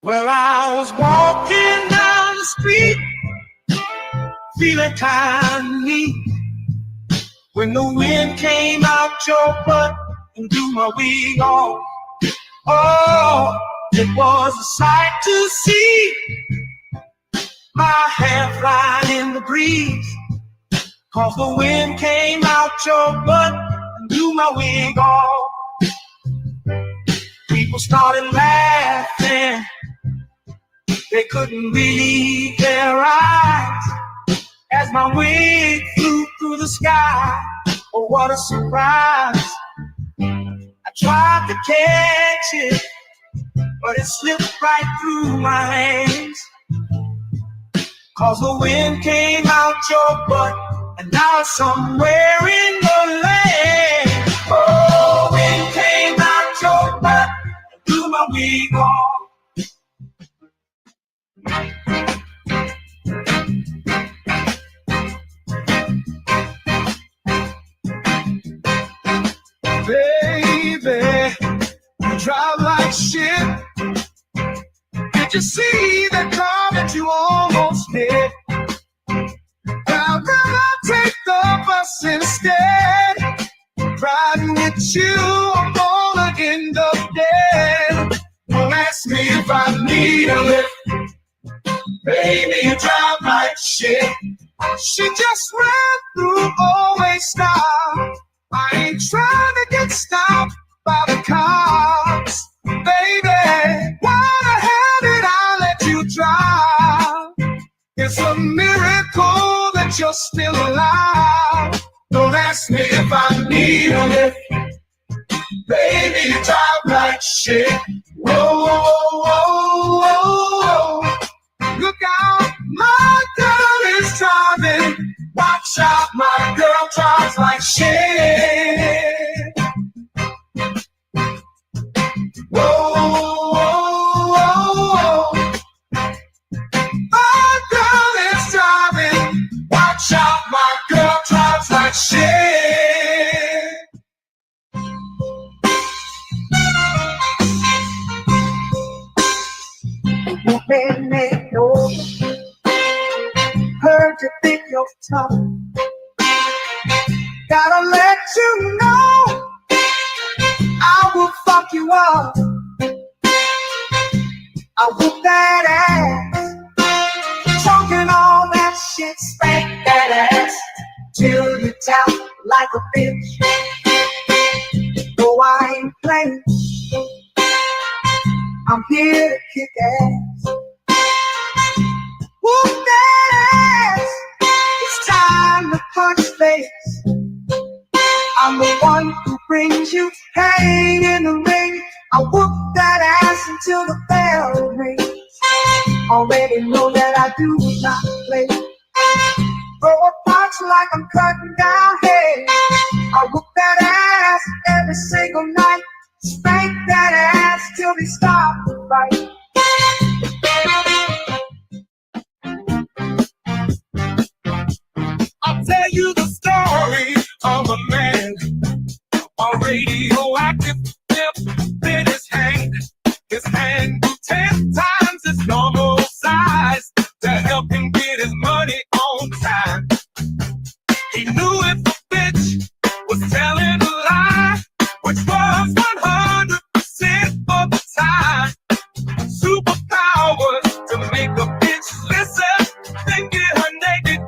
Well, I was walking down the street, feeling kind of neat, when the wind came out your butt and blew my wig off. Oh, it was a sight to see, my hair flying in the breeze, 'cause the wind came out your butt and blew my wig off. People started laughing, they couldn't believe their eyes as my wig flew through the sky. Oh, what a surprise. I tried to catch it, but it slipped right through my hands, 'cause the wind came out your butt and now it's somewhere in the land. Oh, wind came out your butt and blew my wig off. Baby, you drive like shit. Did you see that car that you almost hit? I'd rather take the bus instead. Riding with you, I'm gonna end up dead. Don't ask me if I need a lift. Baby, you drive like shit. She just ran through, always stop. I ain't trying to get stopped by the cops. Baby, why the hell did I let you drive? It's a miracle that you're still alive. Don't ask me if I need a lift. Baby, you drive like shit. Whoa, whoa, whoa, whoa, whoa. Look out, my girl is driving. Watch out, my girl drives like shit. Whoa, whoa, whoa, whoa. My girl is driving. Watch out, my girl drives like shit. Heard you think you're tough. Gotta let you know I will fuck you up. I whoop that ass, talking all that shit, spank that ass till you tap like a bitch. No, I ain't playing. I'm here to kick ass. Whoop that ass, it's time to punch face. I'm the one who brings you pain in the ring. I whoop that ass until the bell rings. Already know that I do not play. Throw a punch like I'm cutting down hay. I whoop that ass every single night. Spank that ass till they stop the fight. I'll tell you the story of a man, a radioactive tip in his hand. His hand grew 10 times its normal size to help him get his money on time. He knew if the bitch was telling a lie, which was 100% of the time. Superpowers to make a bitch listen, then get her naked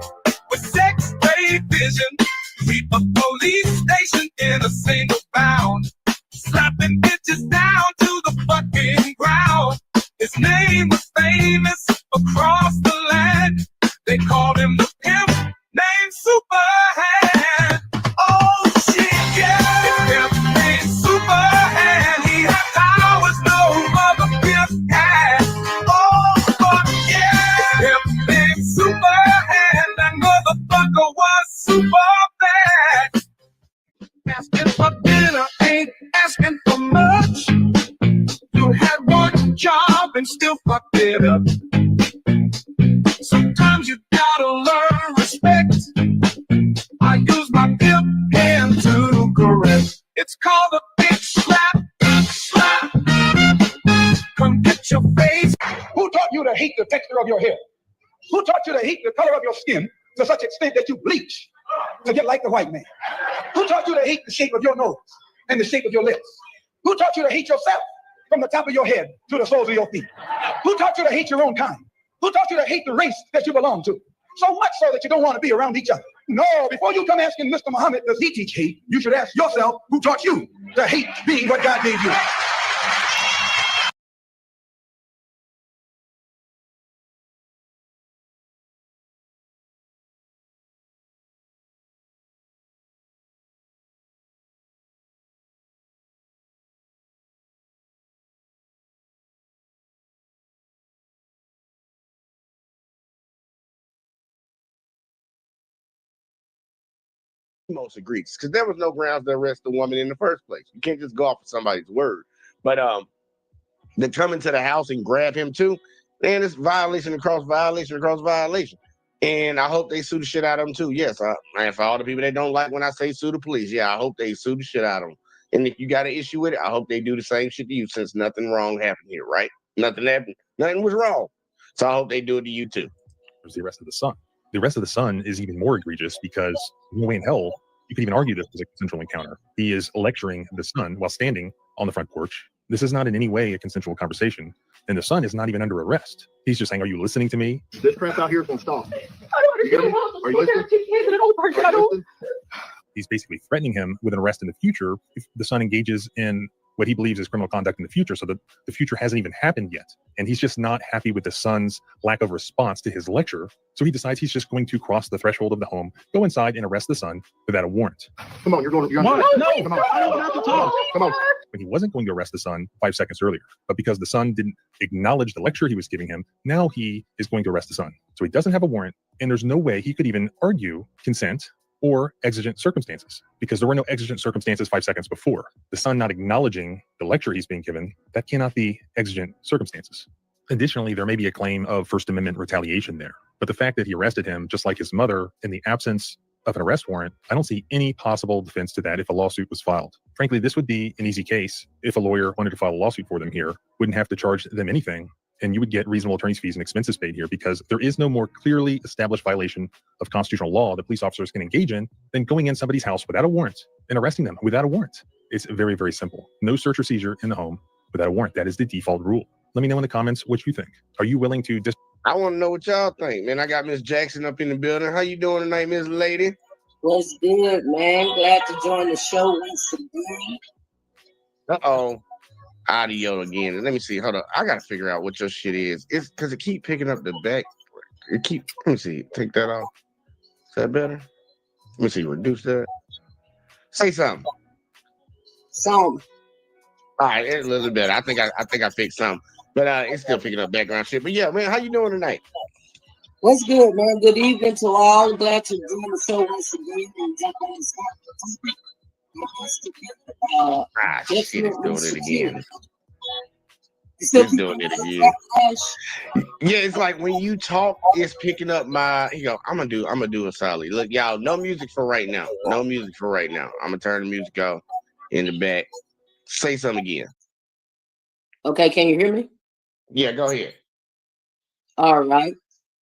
with sex-ray vision. Sweep a police station in a single bound, slapping bitches down to the fucking ground. His name was famous across the land. They called him the pimp named Superhand. Oh shit, yeah, his pimp named Superhand. He had powers no other pimp had. Oh fuck yeah, his pimp named Superhand. That motherfucker was super bad. Asking for dinner ain't asking for much. You had one job and still fucked it up. Sometimes you gotta learn respect. I use my pimp hand to correct. It's called a bitch slap. Slap. Come get your face. hate the texture of your hair? Who taught you to hate the color of your skin to such extent that you bleach to get like the white man? Who taught you to hate the shape of your nose and the shape of your lips? Who taught you to hate yourself from the top of your head to the soles of your feet? Who taught you to hate your own kind? Who taught you to hate the race that you belong to? So much so that you don't want to be around each other. No, before you come asking Mr. Muhammad, does he teach hate? You should ask yourself, who taught you to hate being what God gave you? Most agrees because there was no grounds to arrest the woman in the first place. You can't just go off of somebody's word. But to come into the house and grab him too, man, it's violation across violation across violation. And I hope they sue the shit out of him too. Yes, and for all the people that don't like when I say sue the police, yeah, I hope they sue the shit out of them. And if you got an issue with it, I hope they do the same shit to you since nothing wrong happened here, right? Nothing happened. Nothing was wrong. So I hope they do it to you too. There's the arrest of the son. The arrest of the son is even more egregious because no way in hell you could even argue this was a consensual encounter. He is lecturing the son while standing on the front porch. This is not in any way a consensual conversation. And the son is not even under arrest. He's just saying, are you listening to me? This crap out here is going to stop. I don't understand. Are you listening? Two kids and an old person. I don't. He's basically threatening him with an arrest in the future if the son engages in what he believes is criminal conduct in the future. So that the future hasn't even happened yet. And he's just not happy with the son's lack of response to his lecture. So he decides he's just going to cross the threshold of the home, go inside and arrest the son without a warrant. Come on, you're going to... No, come on. I don't have to talk. Come on. When he wasn't going to arrest the son 5 seconds earlier, but because the son didn't acknowledge the lecture he was giving him, now he is going to arrest the son. So he doesn't have a warrant, and there's no way he could even argue consent or exigent circumstances, because there were no exigent circumstances 5 seconds before. The son not acknowledging the lecture he's being given, that cannot be exigent circumstances. Additionally, there may be a claim of First Amendment retaliation there, but the fact that he arrested him, just like his mother, in the absence of an arrest warrant, I don't see any possible defense to that if a lawsuit was filed. Frankly, this would be an easy case if a lawyer wanted to file a lawsuit for them here, wouldn't have to charge them anything, and you would get reasonable attorney's fees and expenses paid here, because there is no more clearly established violation of constitutional law that police officers can engage in than going in somebody's house without a warrant and arresting them without a warrant. It's very, very simple. No search or seizure in the home without a warrant. That is the default rule. Let me know in the comments what you think. Are you willing to I want to know what y'all think, man. I got Miss Jackson up in the building. How you doing tonight, Miss Lady? What's good, man? Glad to join the show once again. Uh-oh. Audio again. Let me see. Hold on. I got to figure out what your shit is. It's because it keep picking up the back. Let me see. Take that off. Is that better? Let me see. Reduce that. Say something. Some. All right. It's a little better. I think I fixed something. But it's still picking up background shit. But yeah, man, how you doing tonight? What's good, man? Good evening to all. Glad to join the show once again and jump on this topic. Shit, it's doing it again. It's doing it again. Yeah, it's like when you talk, it's picking up my. I'm gonna do a solid. Look, y'all, no music for right now. No music for right now. I'm gonna turn the music off in the back. Say something again. Okay, can you hear me? Yeah, go ahead. All right.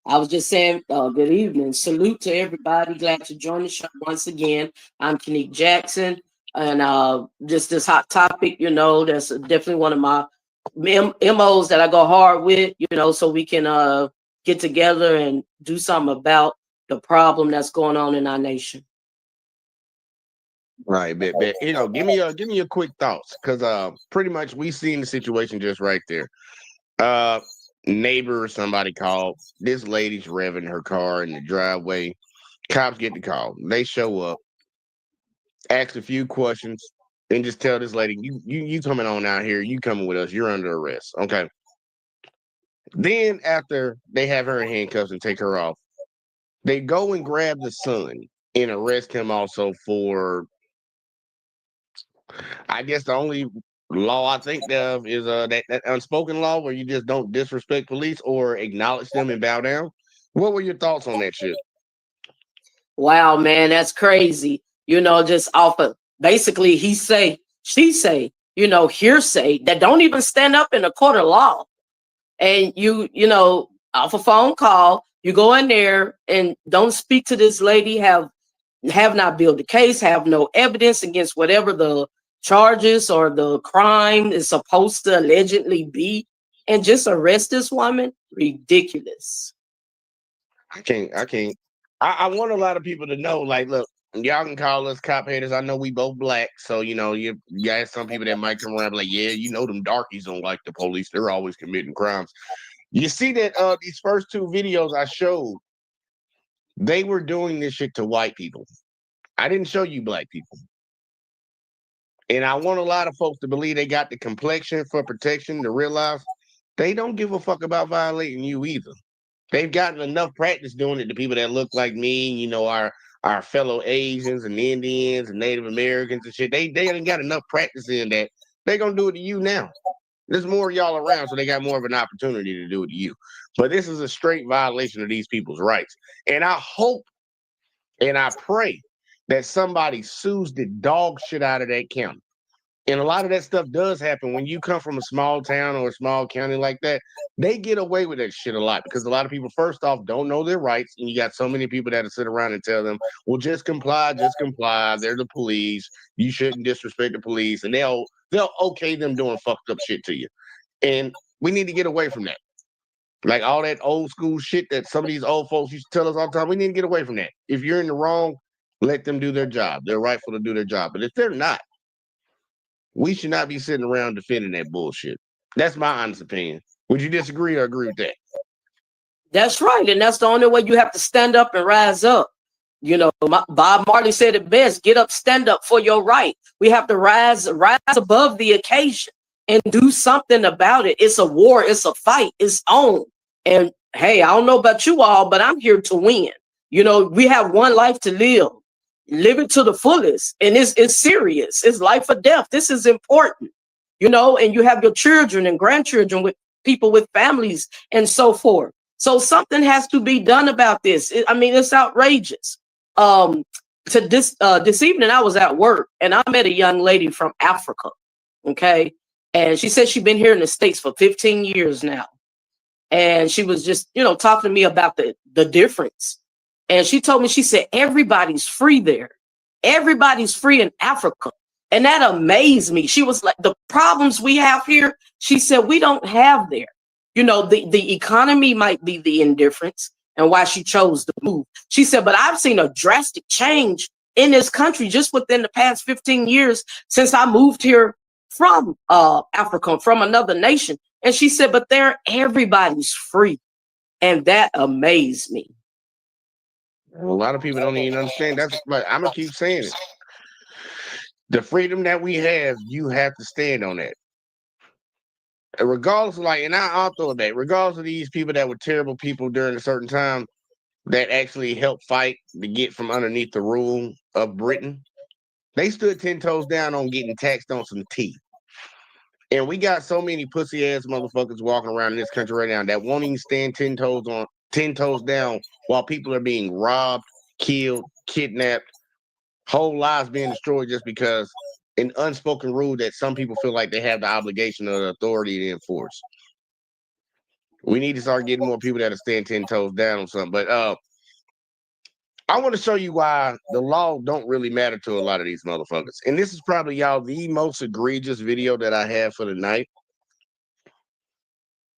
I was just saying, good evening. Salute to everybody. Glad to join the show once again. I'm Kenique Jackson. And just this hot topic, that's definitely one of my MOs that I go hard with, so we can get together and do something about the problem that's going on in our nation. Right, but give me your quick thoughts, because pretty much we seen the situation just right there. Neighbor or somebody called. This lady's revving her car in the driveway. Cops get the call. They show up, ask a few questions, and just tell this lady, you coming on out here, you coming with us, you're under arrest. Okay. Then after they have her in handcuffs and take her off, they go and grab the son and arrest him also for, I guess the only law I think of is that unspoken law where you just don't disrespect police or acknowledge them and bow down. What were your thoughts on that shit? Wow, man, that's crazy. Just off of basically he say, she say, hearsay that don't even stand up in a court of law. And off a phone call. You go in there and don't speak to this lady. Have not built a case. Have no evidence against whatever the charges or the crime is supposed to allegedly be, and just arrest this woman. Ridiculous. I can't. I want a lot of people to know, like, look, y'all can call us cop haters. I know we both black, so you know, you got some people that might come around and be like, yeah, you know, them darkies don't like the police. They're always committing crimes. You see that these first two videos I showed, they were doing this shit to white people. I didn't show you black people. And I want a lot of folks to believe they got the complexion for protection to realize they don't give a fuck about violating you either. They've gotten enough practice doing it to people that look like me, you know, our fellow Asians and Indians and Native Americans and shit. They ain't got enough practice in that. They're gonna do it to you now. There's more of y'all around, so they got more of an opportunity to do it to you. But this is a straight violation of these people's rights. And I hope and I pray that somebody sues the dog shit out of that county. And a lot of that stuff does happen when you come from a small town or a small county like that. They get away with that shit a lot because a lot of people, first off, don't know their rights. And you got so many people that sit around and tell them, well, just comply, just comply. They're the police. You shouldn't disrespect the police. And they'll okay them doing fucked up shit to you. And we need to get away from that. Like all that old school shit that some of these old folks used to tell us all the time, we need to get away from that. If you're in the wrong, let them do their job. They're rightful to do their job. But if they're not, we should not be sitting around defending that bullshit. That's my honest opinion. Would you disagree or agree with that? That's right. And that's the only way you have to stand up and rise up. You know, Bob Marley said it best, get up, stand up for your right. We have to rise above the occasion and do something about it. It's a war. It's a fight. It's on. And hey, I don't know about you all, but I'm here to win. You know, we have one life to live. Live it to the fullest. And it's serious. It's life or death. This is important, you know, and you have your children and grandchildren with people with families and so forth. So something has to be done about this. It's outrageous. This evening I was at work and I met a young lady from Africa. Okay. And she said she'd been here in the States for 15 years now. And she was just, you know, talking to me about the difference. And she told me, she said, everybody's free there. Everybody's free in Africa. And that amazed me. She was like, the problems we have here, she said, we don't have there. You know, the economy might be the indifference and why she chose to move. She said, but I've seen a drastic change in this country just within the past 15 years since I moved here from Africa, from another nation. And she said, but there, everybody's free. And that amazed me. A lot of people don't even understand. That's but I'm gonna keep saying it. The freedom that we have, you have to stand on that. And regardless of I'll throw it back, regardless of these people that were terrible people during a certain time that actually helped fight to get from underneath the rule of Britain, they stood 10 toes down on getting taxed on some tea. And we got so many pussy ass motherfuckers walking around in this country right now that won't even stand 10 toes down while people are being robbed, killed, kidnapped, whole lives being destroyed just because an unspoken rule that some people feel like they have the obligation or the authority to enforce. We need to start getting more people that stand 10 toes down on something. But I want to show you why the law don't really matter to a lot of these motherfuckers. And this is probably, y'all, the most egregious video that I have for the night.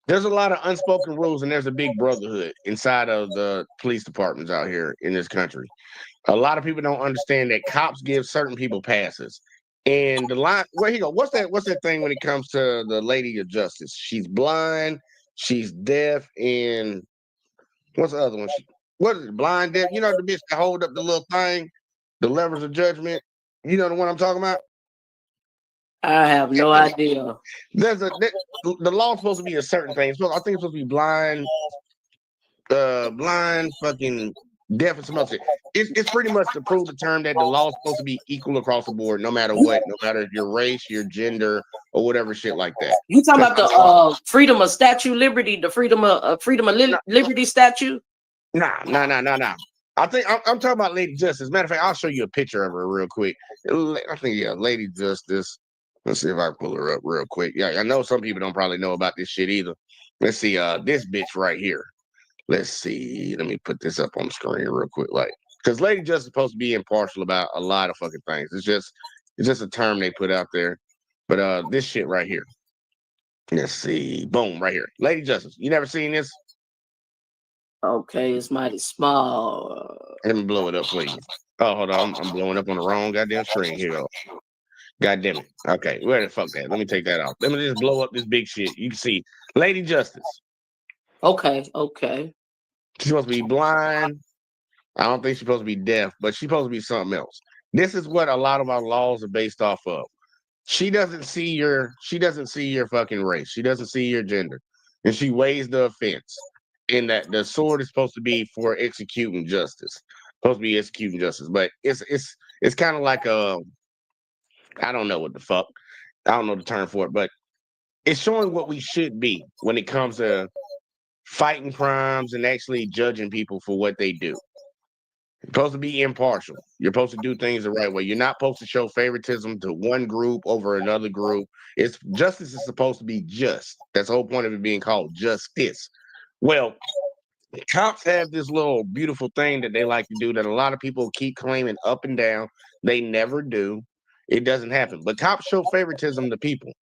There's a lot of unspoken rules and there's a big brotherhood inside of the police departments out here in this country. A lot of people don't understand that cops give certain people passes. And the line, where he go? What's that thing when it comes to the lady of justice? She's blind, she's deaf, and what's the other one? What is it? Blind, deaf? You know the bitch that hold up the little thing, the levers of judgment. You know the one I'm talking about? I have no idea. The law's supposed to be a certain thing. I think it's supposed to be blind, fucking deaf and some other shit. It's pretty much to prove the term that the law is supposed to be equal across the board, no matter what, no matter if your race, your gender, or whatever shit like that. You talking about the freedom of statue liberty, the freedom of liberty statue? Nah. I think I'm talking about Lady Justice. Matter of fact, I'll show you a picture of her real quick. I think Lady Justice. Let's see if I can pull her up real quick. Yeah, I know some people don't probably know about this shit either. Let's see, this bitch right here. let's see. Let me put this up on the screen real quick, like, because Lady Justice is supposed to be impartial about a lot of fucking things. It's just a term they put out there. But this shit right here. Let's see. Boom, right here. Lady Justice. You never seen this? Okay, it's mighty small. Let me blow it up for you. Oh, hold on. I'm blowing up on the wrong goddamn screen. Here we go. God damn it. Okay, where the fuck that? Let me take that off. Let me just blow up this big shit. You can see Lady Justice. Okay. She's supposed to be blind. I don't think she's supposed to be deaf, but she's supposed to be something else. This is what a lot of our laws are based off of. She doesn't see your fucking race. She doesn't see your gender. And she weighs the offense. And that the sword is supposed to be for executing justice. Supposed to be executing justice. But it's kind of like I don't know what the fuck. I don't know the term for it, but it's showing what we should be when it comes to fighting crimes and actually judging people for what they do. You're supposed to be impartial. You're supposed to do things the right way. You're not supposed to show favoritism to one group over another group. Justice is supposed to be just. That's the whole point of it being called justice. Well, cops have this little beautiful thing that they like to do that a lot of people keep claiming up and down. They never do. It doesn't happen. But cops show favoritism to people.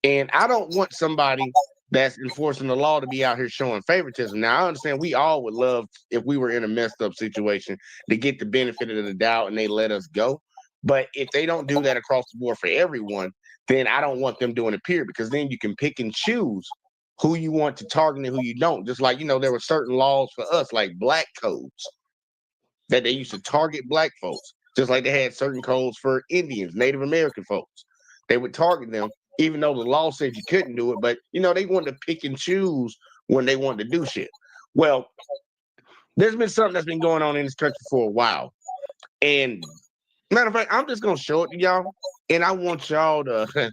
And I don't want somebody that's enforcing the law to be out here showing favoritism. Now, I understand we all would love, if we were in a messed up situation, to get the benefit of the doubt and they let us go. But if they don't do that across the board for everyone, then I don't want them doing it, period, because then you can pick and choose who you want to target and who you don't. Just like, there were certain laws for us, like black codes, that they used to target black folks. Just like they had certain codes for Indians, Native American folks. They would target them, even though the law said you couldn't do it. But, they wanted to pick and choose when they wanted to do shit. Well, there's been something that's been going on in this country for a while. And matter of fact, I'm just going to show it to y'all. And I want y'all to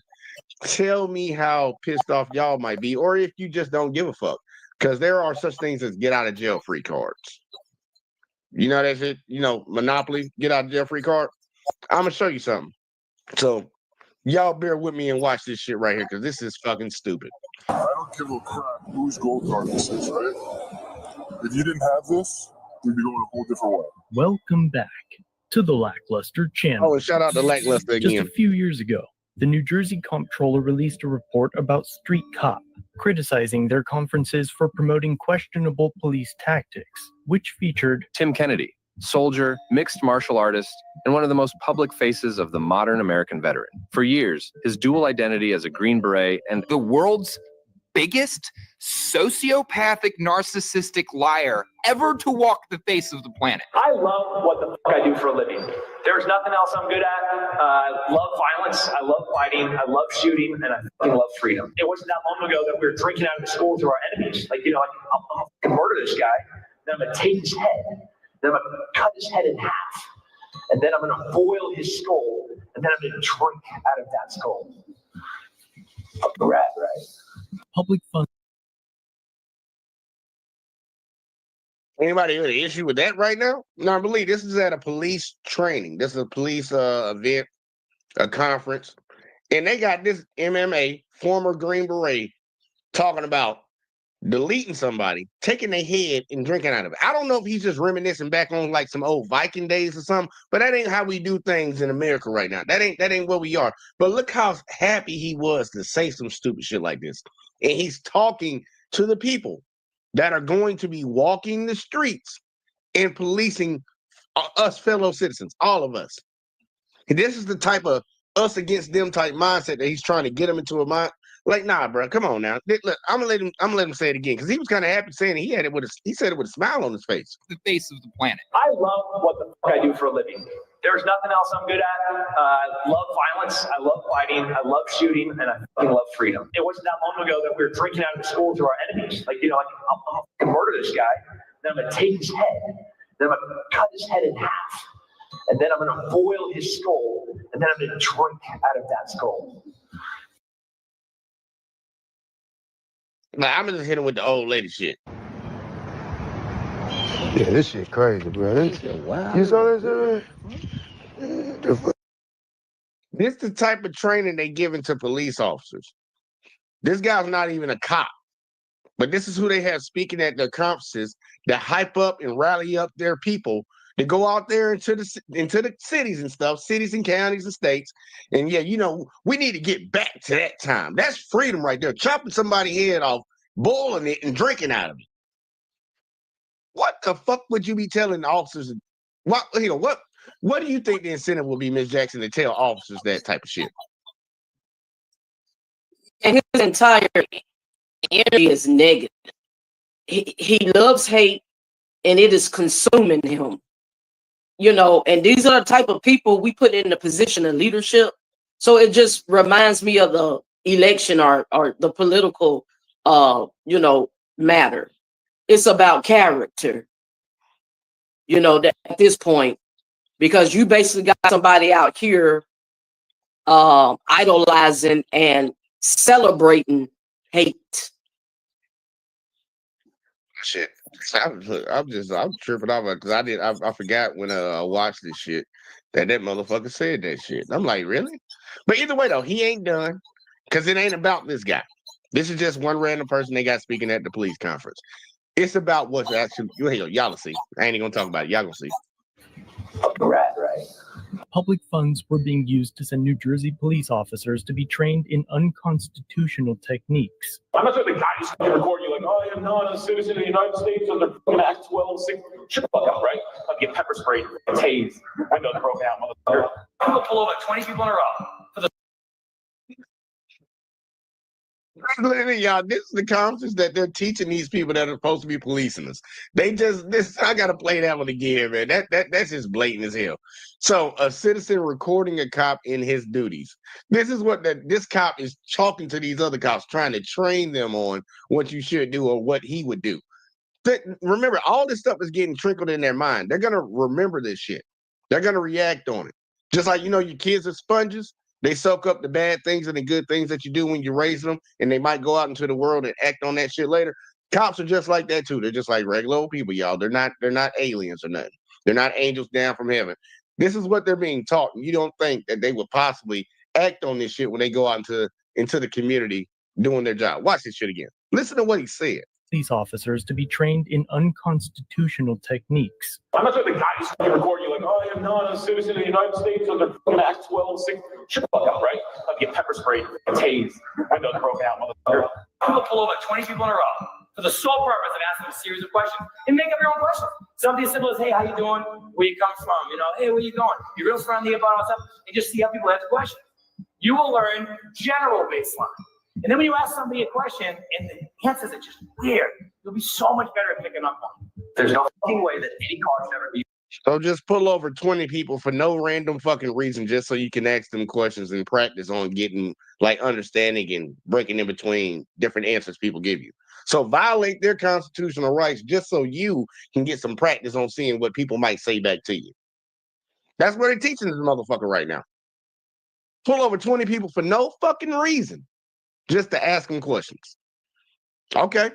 tell me how pissed off y'all might be, or if you just don't give a fuck. Because there are such things as get out of jail free cards. You know that shit? Monopoly, get out of jail free card. I'm gonna show you something. So y'all bear with me and watch this shit right here, because this is fucking stupid. I don't give a crap whose gold card this is, right? If you didn't have this, we'd be going a whole different way. Welcome back to the Lackluster channel. Oh, and shout out to Lackluster again. Just a few years ago, the New Jersey Comptroller released a report about Street Cop, criticizing their conferences for promoting questionable police tactics, which featured Tim Kennedy, soldier, mixed martial artist, and one of the most public faces of the modern American veteran. For years, his dual identity as a Green Beret and the world's biggest sociopathic, narcissistic liar ever to walk the face of the planet. I love what the fuck I do for a living. There's nothing else I'm good at. I love violence. I love fighting. I love shooting, and I fucking love freedom. It wasn't that long ago that we were drinking out of the school to our enemies. I'm gonna murder this guy, then I'm gonna take his head, then I'm gonna cut his head in half, and then I'm gonna boil his skull, and then I'm gonna drink out of that skull. Right? public fund. Anybody with an issue with that right now? No, I believe this is at a police training. This is a police event, a conference. And they got this MMA, former Green Beret, talking about deleting somebody, taking their head and drinking out of it. I don't know if he's just reminiscing back on like some old Viking days or something, but that ain't how we do things in America right now. That ain't where we are. But look how happy he was to say some stupid shit like this. And he's talking to the people that are going to be walking the streets and policing us fellow citizens, all of us. And this is the type of us against them type mindset that he's trying to get them into a mind. Like, nah, bro, come on now. Look, I'm gonna let him say it again, because he was kind of happy saying it. He said it with a smile on his face. The face of the planet. I love what the fuck I do for a living. There's nothing else I'm good at. I love violence. I love fighting. I love shooting, and I fucking love freedom. It wasn't that long ago that we were drinking out of the school to our enemies. I'm gonna murder this guy, then I'm gonna take his head, then I'm gonna cut his head in half, and then I'm gonna boil his skull, and then I'm gonna drink out of that skull. Like, I'm just hit him with the old lady shit. Yeah, this shit crazy, bro. This shit wild. You saw this shit? This is the type of training they giving to police officers. This guy's not even a cop. But this is who they have speaking at their conferences to hype up and rally up their people to go out there into the cities and stuff, cities and counties and states. And yeah, you know, we need to get back to that time. That's freedom right there. Chopping somebody's head off, boiling it, and drinking out of it. What the fuck would you be telling the officers? What do you think the incentive will be, Ms. Jackson, to tell officers that type of shit? And his entire energy is negative. He loves hate, and it is consuming him. You know, and these are the type of people we put in the position of leadership. So it just reminds me of the election or the political, matter. It's about character, you know, that at this point, because you basically got somebody out here idolizing and celebrating hate. Shit, I'm tripping off because I forgot when I watched this shit that motherfucker said that shit. I'm like, really? But either way though, he ain't done because it ain't about this guy. This is just one random person they got speaking at the police conference. It's about what's actually y'all will see. I ain't even gonna talk about it. Y'all gonna see. Right. Public funds were being used to send New Jersey police officers to be trained in unconstitutional techniques. I'm not sure the guy who's going to record you like, oh, I am not a citizen of the United States under fucking Act 12-6. Shut the fuck up, right? I'll get pepper sprayed, tased, windows broken out, motherfucker. I'm going to pull over 20 people in a row for the Y'all, this is the conference that they're teaching these people that are supposed to be policing us. I gotta play that one again, man. That's just blatant as hell. So a citizen recording a cop in his duties. This is what this cop is talking to these other cops, trying to train them on what you should do or what he would do. Remember, all this stuff is getting trickled in their mind. They're gonna remember this shit. They're gonna react on it. Just like your kids are sponges. They soak up the bad things and the good things that you do when you raise them, and they might go out into the world and act on that shit later. Cops are just like that too. They're just like regular old people, y'all. They're not aliens or nothing. They're not angels down from heaven. This is what they're being taught. You don't think that they would possibly act on this shit when they go out into the community doing their job. Watch this shit again. Listen to what he said. Police officers to be trained in unconstitutional techniques. I'm not sure the guy who's going to record you like, oh, I am not a citizen of the United States under fucking Act 12-6. Shut the fuck up, right? I'll get pepper sprayed, tased, windows broken out, motherfucker. I'm going to pull over 20 people in a row for the sole purpose of asking a series of questions and make up your own questions. Something as simple as, hey, how you doing? Where you come from? Hey, where you going? You're real friendly about what's up, and just see how people answer questions. You will learn general baseline. And then when you ask somebody a question and the answers are just weird, you'll be so much better at picking up on it. There's no fucking way that any car should ever be. So just pull over 20 people for no random fucking reason, just so you can ask them questions and practice on getting understanding and breaking in between different answers people give you. So violate their constitutional rights just so you can get some practice on seeing what people might say back to you. That's what they're teaching this motherfucker right now. Pull over 20 people for no fucking reason. Just to ask them questions. Okay.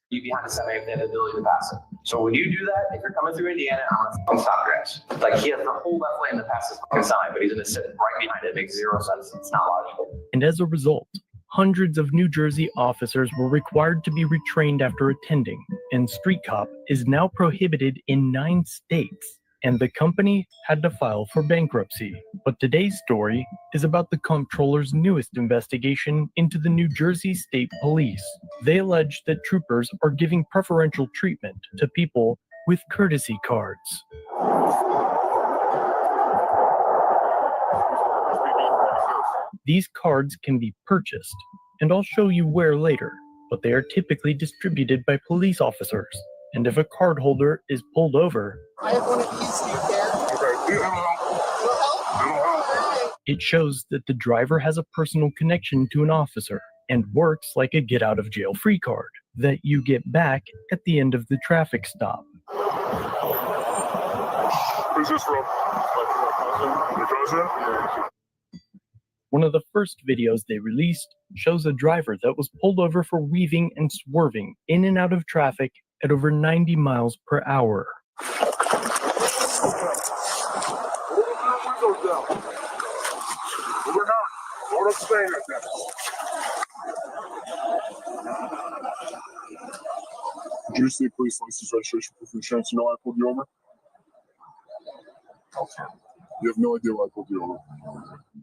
You behind the semi have the ability to pass it. So when you do that, if you're coming through Indiana, I'm gonna fucking stop grass. Like he has the whole left lane that passes fucking semi, but he's gonna sit right behind it. It makes zero sense. It's not logical. And as a result, hundreds of New Jersey officers were required to be retrained after attending, and Street Cop is now prohibited in 9 states. And the company had to file for bankruptcy. But today's story is about the comptroller's newest investigation into the New Jersey State Police. They allege that troopers are giving preferential treatment to people with courtesy cards. These cards can be purchased, and I'll show you where later, but they are typically distributed by police officers. And if a cardholder is pulled over, I have one of these. Do you care? it shows that the driver has a personal connection to an officer and works like a get-out-of-jail-free card that you get back at the end of the traffic stop. Who's this from? Your cousin? One of the first videos they released shows a driver that was pulled over for weaving and swerving in and out of traffic at over 90 miles per hour. New Jersey State Police license, registration, proof of insurance. You know why I pulled you over? Okay. You have no idea why I pulled you over.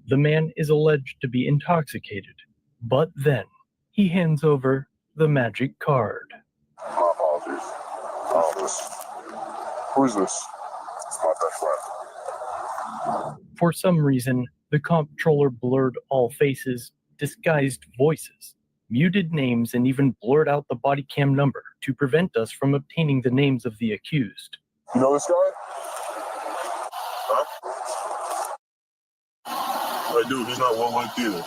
The man is alleged to be intoxicated, but then he hands over the magic card. My apologies. Who is this? It's my best friend. For some reason, the comptroller blurred all faces, disguised voices, muted names, and even blurred out the body cam number to prevent us from obtaining the names of the accused. You know this guy? Huh? I do. He's not well liked either.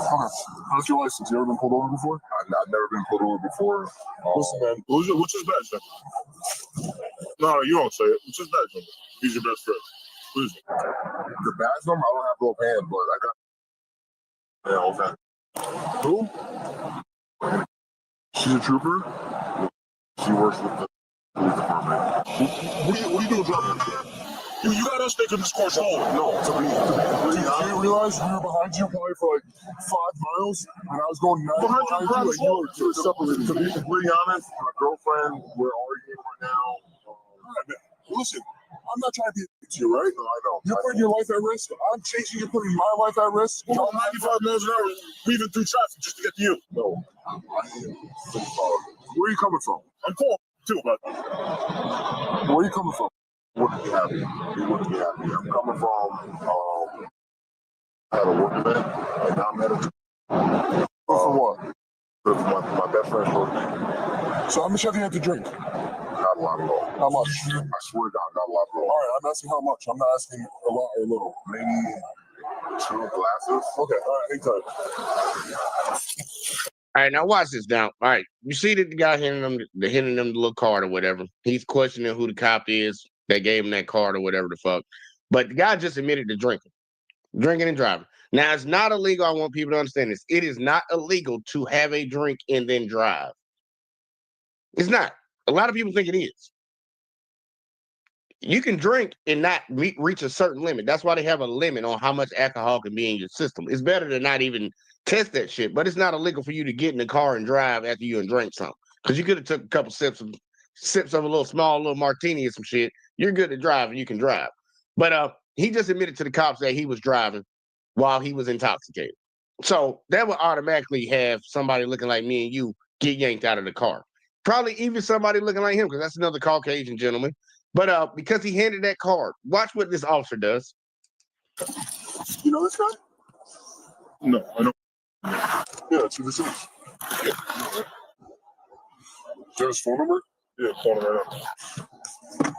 Okay. How's your license? You ever been pulled over before? I've never been pulled over before. Listen, man. What's his badge number? No, you don't say it. What's his badge number? He's your best friend. What is it? The badge number? I don't have both hands, but I got. Yeah, okay. Who? She's a trooper? She works with the police department. What are you doing driving? You got us thinking this car's stolen. No, to be completely honest. You realize we were behind you probably for like 5 miles, and I was going 9 behind you, and you were separated. To be completely honest, my girlfriend, we're arguing right now. Listen, I'm not trying to be a to you, right? No, I know. You're putting your life at risk. I'm chasing you, putting my life at risk. We're 95 miles an hour, weaving through traffic just to get to you. No, I am so sorry. Where are you coming from? I'm cool too, but where are you coming from? You wouldn't be happy. You wouldn't be happy. I'm coming from at a work event, and I'm at a for what? My best friend's birthday. So how much have you had to drink? Not a lot at all. How much? I swear to God, not a lot at all. All right, I'm asking how much. I'm not asking a lot or a little. Maybe 2 glasses. Okay, all right, hang tight. All right, now watch this now. All right, you see that the guy handing them the little card or whatever. He's questioning who the cop is that gave him that card or whatever the fuck. But the guy just admitted to drinking and driving. Now, it's not illegal. I want people to understand this. It is not illegal to have a drink and then drive. It's not. A lot of people think it is. You can drink and not reach a certain limit. That's why they have a limit on how much alcohol can be in your system. It's better to not even test that shit, but it's not illegal for you to get in the car and drive after you and drink something. Because you could have took a couple sips of a little martini or some shit. You're good to drive and you can drive. But he just admitted to the cops that he was driving while he was intoxicated. So that would automatically have somebody looking like me and you get yanked out of the car. Probably even somebody looking like him, because that's another Caucasian gentleman. But because he handed that card, watch what this officer does. You know this guy? No, I don't. Yeah, that's who this is. Yeah. Is that his phone number? Yeah, phone number right now.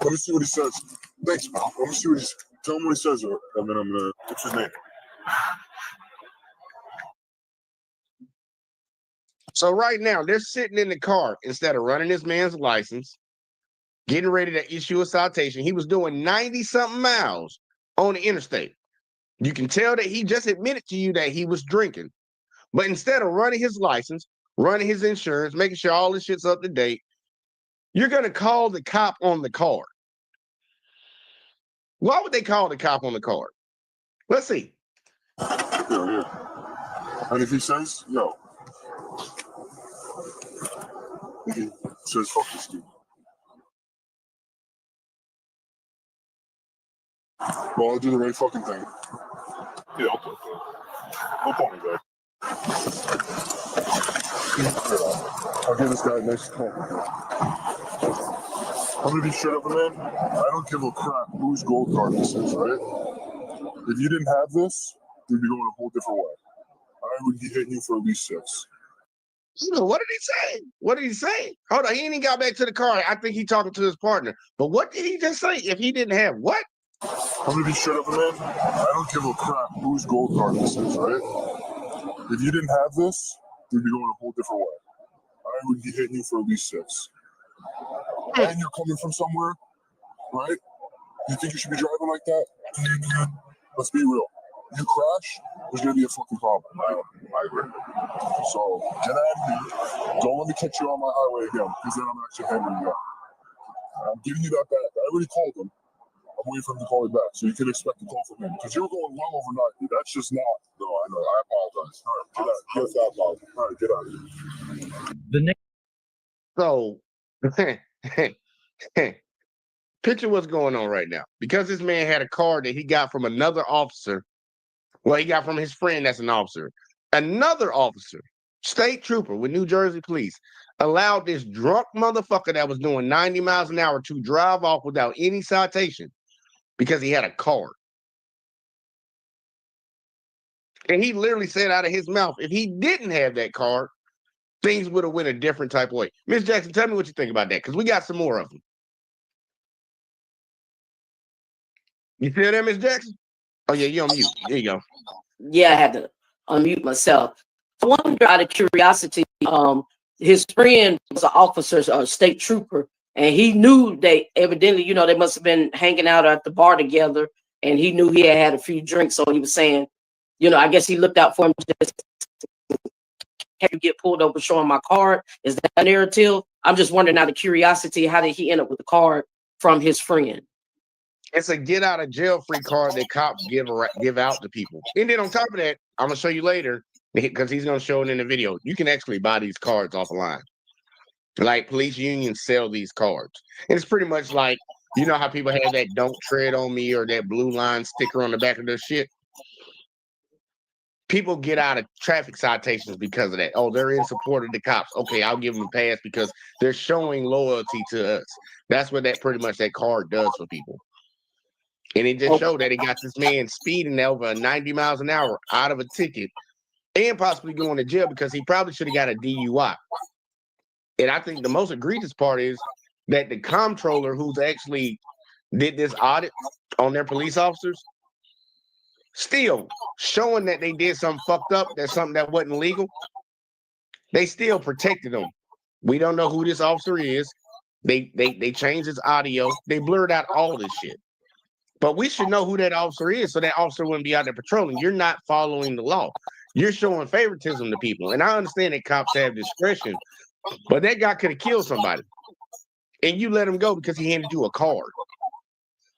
Let me see what he says. Thanks, pal. Let me see what he says. Tell him what he says, and then I'm gonna. What's his name? So right now, they're sitting in the car instead of running this man's license, getting ready to issue a citation. He was doing 90-something miles on the interstate. You can tell that he just admitted to you that he was drinking. But instead of running his license, running his insurance, making sure all this shit's up to date, you're going to call the cop on the card. Why would they call the cop on the card? Let's see. Yeah. And if he says no, he says fuck this dude. Well, I'll do the right fucking thing. Yeah, I'll talk to him. I'll call me back. I'll give this guy a nice call. I'm gonna be straight up, man. I don't give a crap whose gold card this is, right? If you didn't have this, we'd be going a whole different way. I would be hitting you for at least 6. What did he say? What did he say? Hold on, he ain't even got back to the car. I think he's talking to his partner. But what did he just say? If he didn't have what? I'm gonna be straight up, man. I don't give a crap whose gold card this is, right? If you didn't have this, we'd be going a whole different way. I would be hitting you for at least 6. And you're coming from somewhere, right? You think you should be driving like that? Let's be real. You crash, there's gonna be a fucking problem. I agree. So get out of here. Don't let me catch you on my highway again, because then I'm actually handing you out. I'm giving you that back. I already called him. I'm waiting for him to call me back, so you can expect a call from him. Because you're going well over 90. That's just not. No, I know. I apologize. All right, get out. All right, get out of here. The next So, picture what's going on right now. Because this man had a card that he got from another officer. Well, he got from his friend that's an officer. Another officer, state trooper with New Jersey police, allowed this drunk motherfucker that was doing 90 miles an hour to drive off without any citation because he had a card. And he literally said out of his mouth, if he didn't have that card, things would have went a different type of way. Miss Jackson, tell me what you think about that, because we got some more of them. You feel that, Miss Jackson? Oh, yeah, you're on mute. There you go. Yeah, I had to unmute myself. I wonder, out of curiosity, his friend was an officer, a state trooper, and he knew they evidently, you know, they must have been hanging out at the bar together, and he knew he had a few drinks, so he was saying, you know, I guess he looked out for him. Just, can you get pulled over showing my card? Is that a narrative? I'm just wondering, out of curiosity, how did he end up with the card from his friend? It's a get out of jail free card that cops give out to people. And then on top of that, I'm gonna show you later, because he's gonna show it in the video. You can actually buy these cards offline. Like police unions sell these cards. And it's pretty much like, you know how people have that "Don't Tread on Me" or that blue line sticker on the back of their shit? People get out of traffic citations because of that. Oh, they're in support of the cops. Okay, I'll give them a pass because they're showing loyalty to us. That's what that pretty much that card does for people. And it just showed that it got this man speeding over 90 miles an hour out of a ticket and possibly going to jail because he probably should have got a DUI. And I think the most egregious part is that the comptroller who's actually did this audit on their police officers, still showing that they did something fucked up, that's something that wasn't legal, they still protected them. We don't know who this officer is. They changed his audio. They blurred out all this shit. But we should know who that officer is, so that officer wouldn't be out there patrolling. You're not following the law. You're showing favoritism to people. And I understand that cops have discretion, but that guy could have killed somebody. And you let him go because he handed you a card.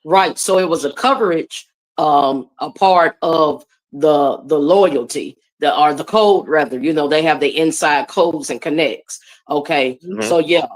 Right. So it was a coverage, a part of the loyalty, the code rather. You know, they have the inside codes and connects. Okay. Mhm. So yeah.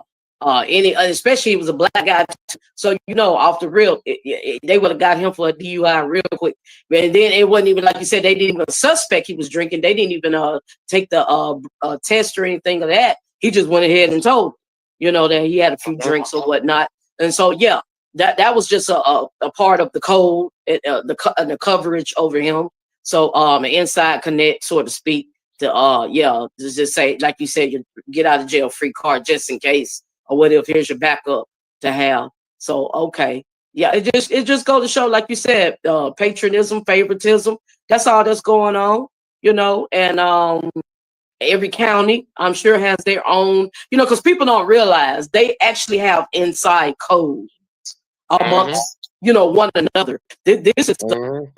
Especially he was a black guy, so you know, off the real, they would have got him for a DUI real quick. And then it wasn't even, like you said, they didn't even suspect he was drinking. They didn't even take the test or anything of that. He just went ahead and told, you know, that he had a few drinks or whatnot. And so yeah, that was just a part of the code, the coverage over him. So an inside connect, so to speak. To just say, like you said, you get out of jail free card just in case. Or what if here's your backup to have? So okay, yeah, it just goes to show, like you said, patriotism, favoritism. That's all that's going on, you know. And every county, I'm sure, has their own, you know, because people don't realize they actually have inside codes amongst, you know, one another. This is an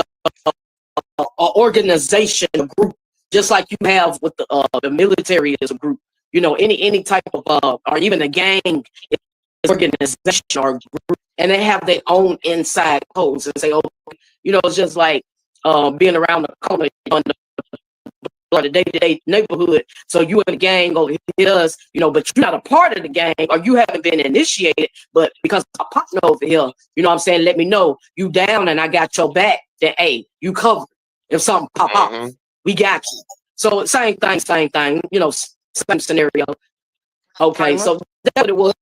organization, a group, just like you have with the military as a group. You know, any type of or even a gang organization or group, and they have their own inside codes and say, oh, you know, it's just like being around the corner or the day-to-day neighborhood. So you in the gang over here, you know, but you're not a part of the gang, or you haven't been initiated, but because I'm a partner over here, you know what I'm saying, let me know you down and I got your back, then hey, you covered. If something pop off, we got you. So same thing, you know, same scenario. Okay, so that's what it was.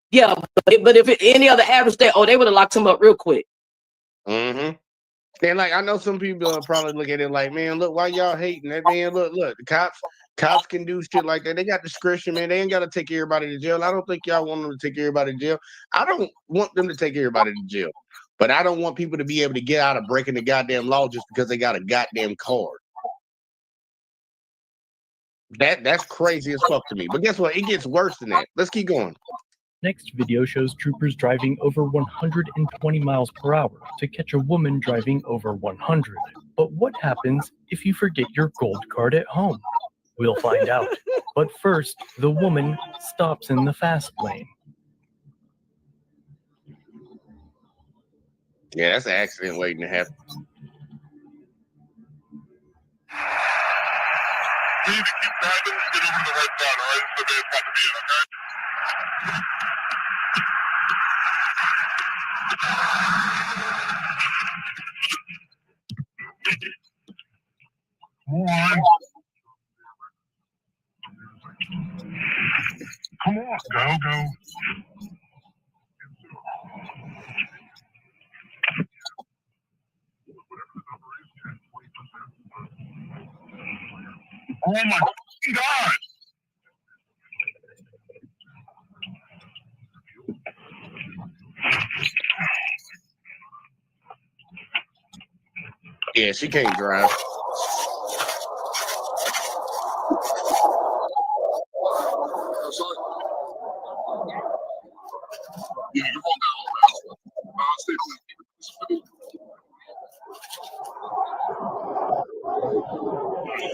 Yeah, but if any other average day, they would have locked him up real quick. And like, I know some people probably look at it like, man, look, why y'all hating that, man? Look, the cops can do shit like that. They got discretion, man. They ain't got to take everybody to jail. I don't think y'all want them to take everybody to jail. I don't want them to take everybody to jail, but I don't want people to be able to get out of breaking the goddamn law just because they got a goddamn card. That's crazy as fuck to me. But guess what? It gets worse than that. Let's keep going. Next video shows troopers driving over 120 miles per hour to catch a woman driving over 100. But what happens if you forget your gold card at home? We'll find out. But first, the woman stops in the fast lane. Yeah, that's an accident waiting to happen. need to keep driving and get over to the right side, all right? So they're about to be in, okay? Come on. Come on, go. Oh my God! Yeah, she can't drive. Sorry. Yeah, you're on down. Stay clean.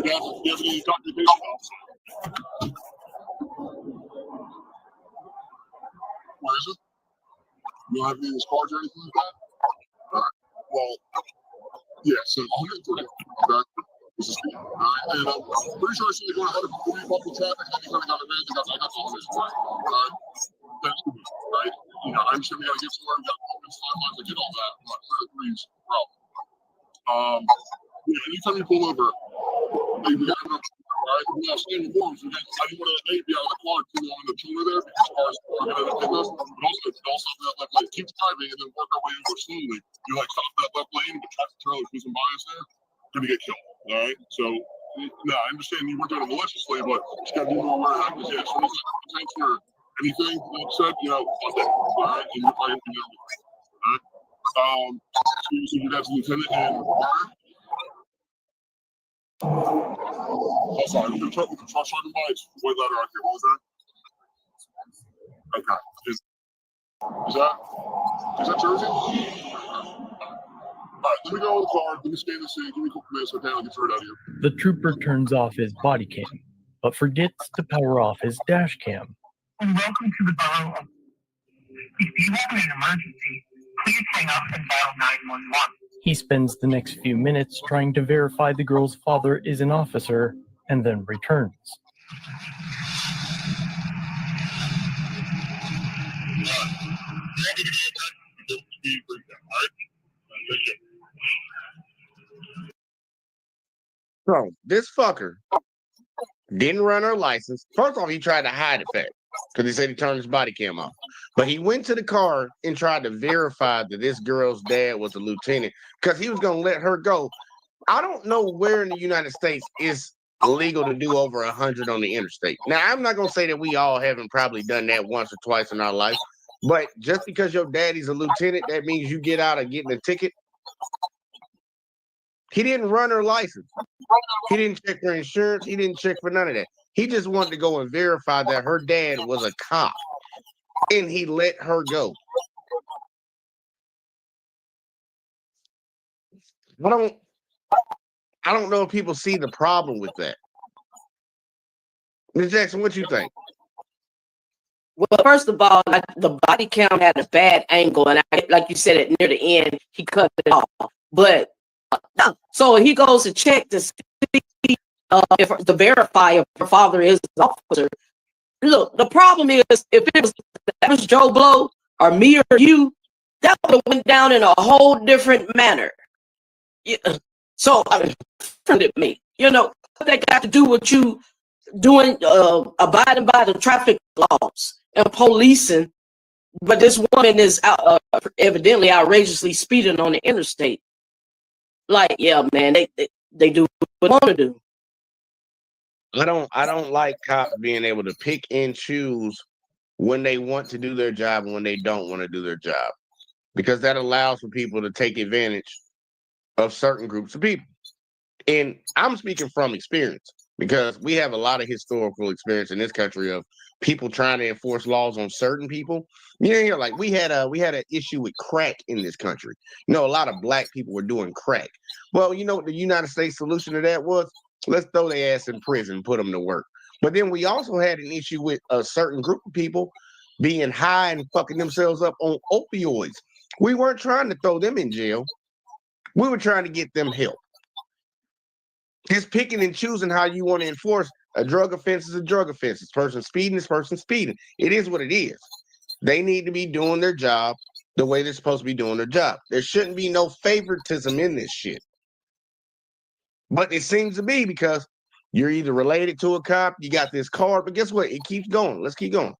You have any documentation? Where is it? You don't have any of his cards or anything like that? All right. Well, yeah, so 130. Okay. This is good. All right. And I'm pretty sure you're going ahead of before you bump the traffic and you kind of got a van. I got all this. All right. That's good. Right. You know, I understand we got to get somewhere. We got moments, timelines, I get all that. But 3 is a problem. Yeah, anytime you pull over, hey, we got to right? We have same forms. I didn't want to be out of the car too long in the shoulder there because cars are going to hit us. But also that left lane. Keep driving and then work our way over slowly. You like stop that left lane, but traffic trailer cruising by us there, you're going to get killed. All right. So, no, I understand you weren't doing it maliciously, but you got to be more aware of that. Yeah, as soon as it pertains to anything like said, you know, fuck it. All right. And you're probably going to be able to. All right. So that's Lieutenant and Warner. Oh, sorry, we can try to buy it. White letter out here. What was that? Okay. Is that Jersey? All right, let me go in the car. Let me scan the scene. Give me a couple minutes. Okay, I'll get straight out of here. The trooper turns off his body cam, but forgets to power off his dash cam. Welcome to the borough of. If you have an emergency, please hang up and dial 911. He spends the next few minutes trying to verify the girl's father is an officer and then returns. So this fucker didn't run her license. First off, he tried to hide the fact because he said he turned his body cam off. But he went to the car and tried to verify that this girl's dad was a lieutenant because he was going to let her go. I don't know where in the United States it's legal to do over 100 on the interstate. Now, I'm not going to say that we all haven't probably done that once or twice in our life, but just because your daddy's a lieutenant, that means you get out of getting a ticket. He didn't run her license. He didn't check her insurance. He didn't check for none of that. He just wanted to go and verify that her dad was a cop. And he let her go. I don't know if people see the problem with that. Ms. Jackson, what you think? Well, first of all, the body cam had a bad angle, and like you said, near the end, he cut it off. But so he goes to check to see to verify if her father is an officer. Look, the problem is if it was Joe Blow or me or you, that would have went down in a whole different manner. Yeah. So me, you know, that got to do with you doing abiding by the traffic laws and policing, but this woman is evidently outrageously speeding on the interstate. Like, yeah, man, they do what they want to do. I don't like cops being able to pick and choose when they want to do their job and when they don't want to do their job, because that allows for people to take advantage of certain groups of people. And I'm speaking from experience because we have a lot of historical experience in this country of people trying to enforce laws on certain people. You know, like we had an issue with crack in this country. You know, a lot of black people were doing crack. Well, you know what the United States solution to that was? Let's throw their ass in prison, put them to work. But then we also had an issue with a certain group of people being high and fucking themselves up on opioids. We weren't trying to throw them in jail. We were trying to get them help. Just picking and choosing how you want to enforce a drug offense is a drug offense. This person speeding, this person speeding. It is what it is. They need to be doing their job the way they're supposed to be doing their job. There shouldn't be no favoritism in this shit. But it seems to be because you're either related to a cop, you got this card, but guess what? It keeps going. Let's keep going.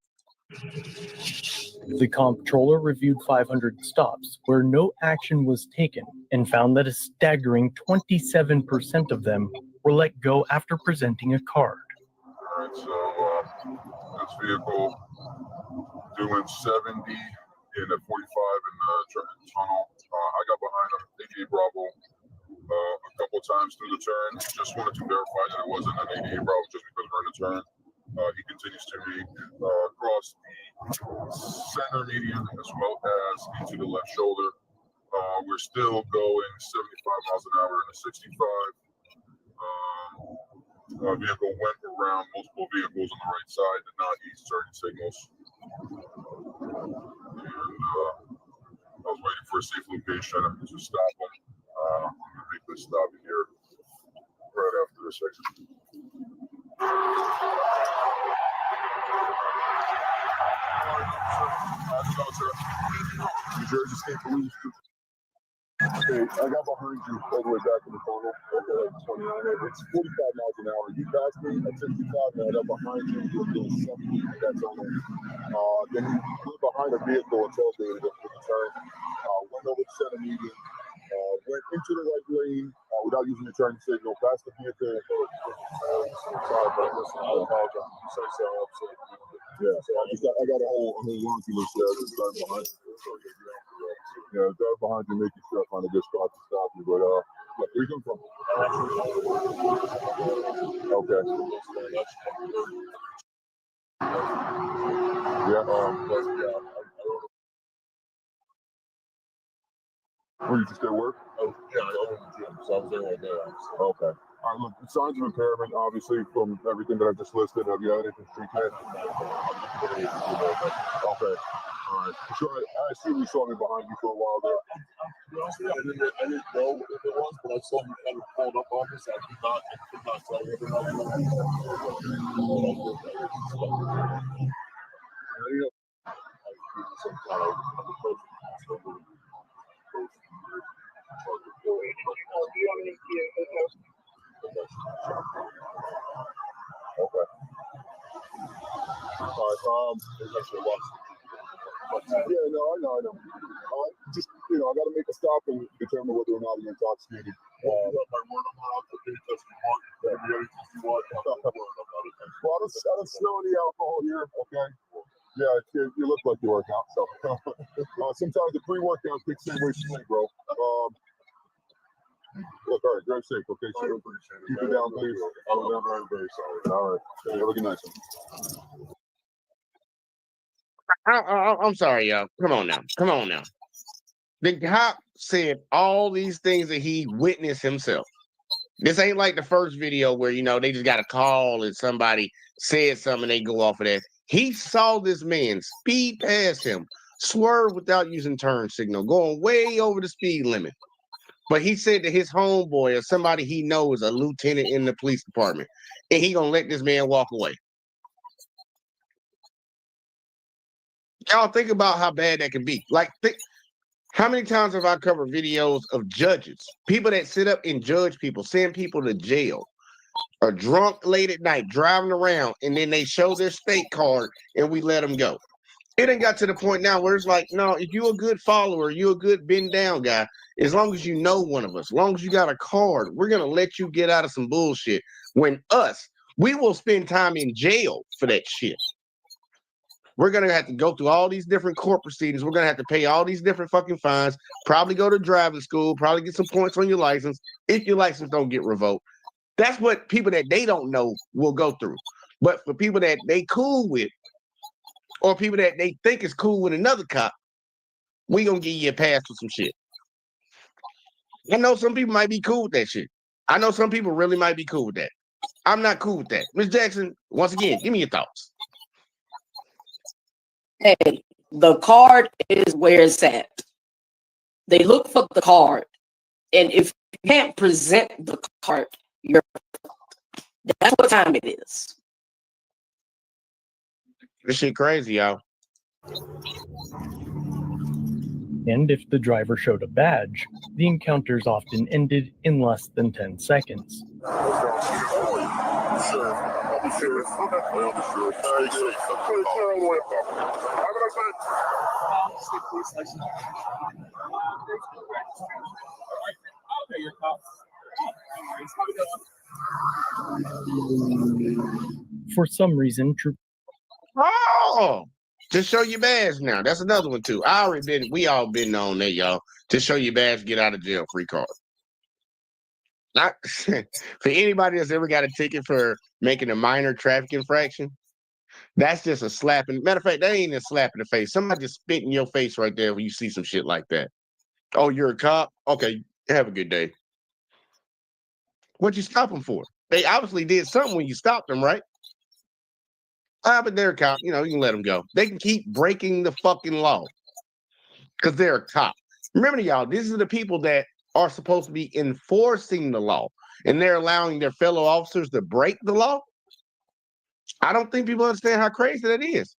The comptroller reviewed 500 stops where no action was taken and found that a staggering 27% of them were let go after presenting a card. All right, so this vehicle doing 70 in at 45 in the tunnel. I got behind him, 88 Bravo, a couple of times through the turn. Just wanted to verify that it wasn't an 88 Bravo just because we're in the turn. He continues to read across the center median as well as into the left shoulder. We're still going 75 miles an hour in a 65. Vehicle went around multiple vehicles on the right side, did not use turning signals. And I was waiting for a safe location to stop him. I'm going to make this stop here right after this exit. New Jersey State Police. Okay, I got behind you all the way back in the tunnel. Okay, 29. It's 45 miles an hour. You passed me at 65, and I got behind you. You're doing 70 at that tunnel. Then you went behind a vehicle and tailgated it for the turn. Went over the center median. Went into the right lane without using the turning signal. Passed the vehicle. Sorry, but listen, I apologize. I'm so sorry. Yeah, so I got a whole laundry list there. Just driving behind you. Yeah, drive behind you, making sure I find a good spot to stop you. But look, where you come from? Okay. Yeah. Were you just at work? Oh, yeah, I own the gym, so I was there all day. Okay. All right, look, signs of impairment, obviously, from everything that I just listed. Have you had anything street cred? Okay. All right. So I assume you saw me behind you for a while there. I didn't know if it was, but I saw you kind of pulled up on this. I could not tell you. Some kind of okay. All right. Yeah, no, I know. Just, I got to make a stop and determine whether or not you're intoxicated. Well, I don't smell any alcohol here, okay? Yeah, you look like you work out, so. Sometimes the pre-workout kicks in way too late, bro. Look, all right, drive safe, okay? So keep it down, please. I'm very sorry. All right. Have a good night, I'm sorry, y'all. Come on now. The cop said all these things that he witnessed himself. This ain't like the first video where, they just got a call and somebody said something and they go off of that. He saw this man speed past him, swerve without using turn signal, going way over the speed limit. But he said that his homeboy or somebody he knows, a lieutenant in the police department, and he gonna let this man walk away. Y'all think about how bad that can be. Like, how many times have I covered videos of judges, people that sit up and judge people, send people to jail, are drunk late at night, driving around, and then they show their state card and we let them go. It ain't got to the point now where it's like, no, if you're a good follower, you're a good bend down guy, as long as you know one of us, as long as you got a card, we're going to let you get out of some bullshit. When we will spend time in jail for that shit. We're going to have to go through all these different court proceedings. We're going to have to pay all these different fucking fines, probably go to driving school, probably get some points on your license if your license don't get revoked. That's what people that they don't know will go through. But for people that they cool with, or people that they think is cool with another cop, we gonna give you a pass for some shit. I know some people might be cool with that shit. I know some people really might be cool with that. I'm not cool with that. Ms. Jackson, once again, give me your thoughts. Hey, the card is where it's at. They look for the card. And if you can't present the card, That's what time it is. This shit crazy, y'all. And if the driver showed a badge, the encounters often ended in less than 10 seconds. Sure. I'll be sure. Okay. I'll be sure. Very safe. Clear all the way up. Have a nice night. Okay, your cop. For some reason, Oh, just show your badge now. That's another one too. We all been on that, y'all. Just show your badge, get out of jail free card. Not for anybody that's ever got a ticket for making a minor traffic infraction. That's just a slap. Matter of fact, that ain't a slap in the face. Somebody just spit in your face right there when you see some shit like that. Oh, you're a cop? Okay, have a good day. What'd you stop them for? They obviously did something when you stopped them, right? But they're a cop. You know, you can let them go. They can keep breaking the fucking law because they're a cop. Remember, y'all, these are the people that are supposed to be enforcing the law, and they're allowing their fellow officers to break the law. I don't think people understand how crazy that is.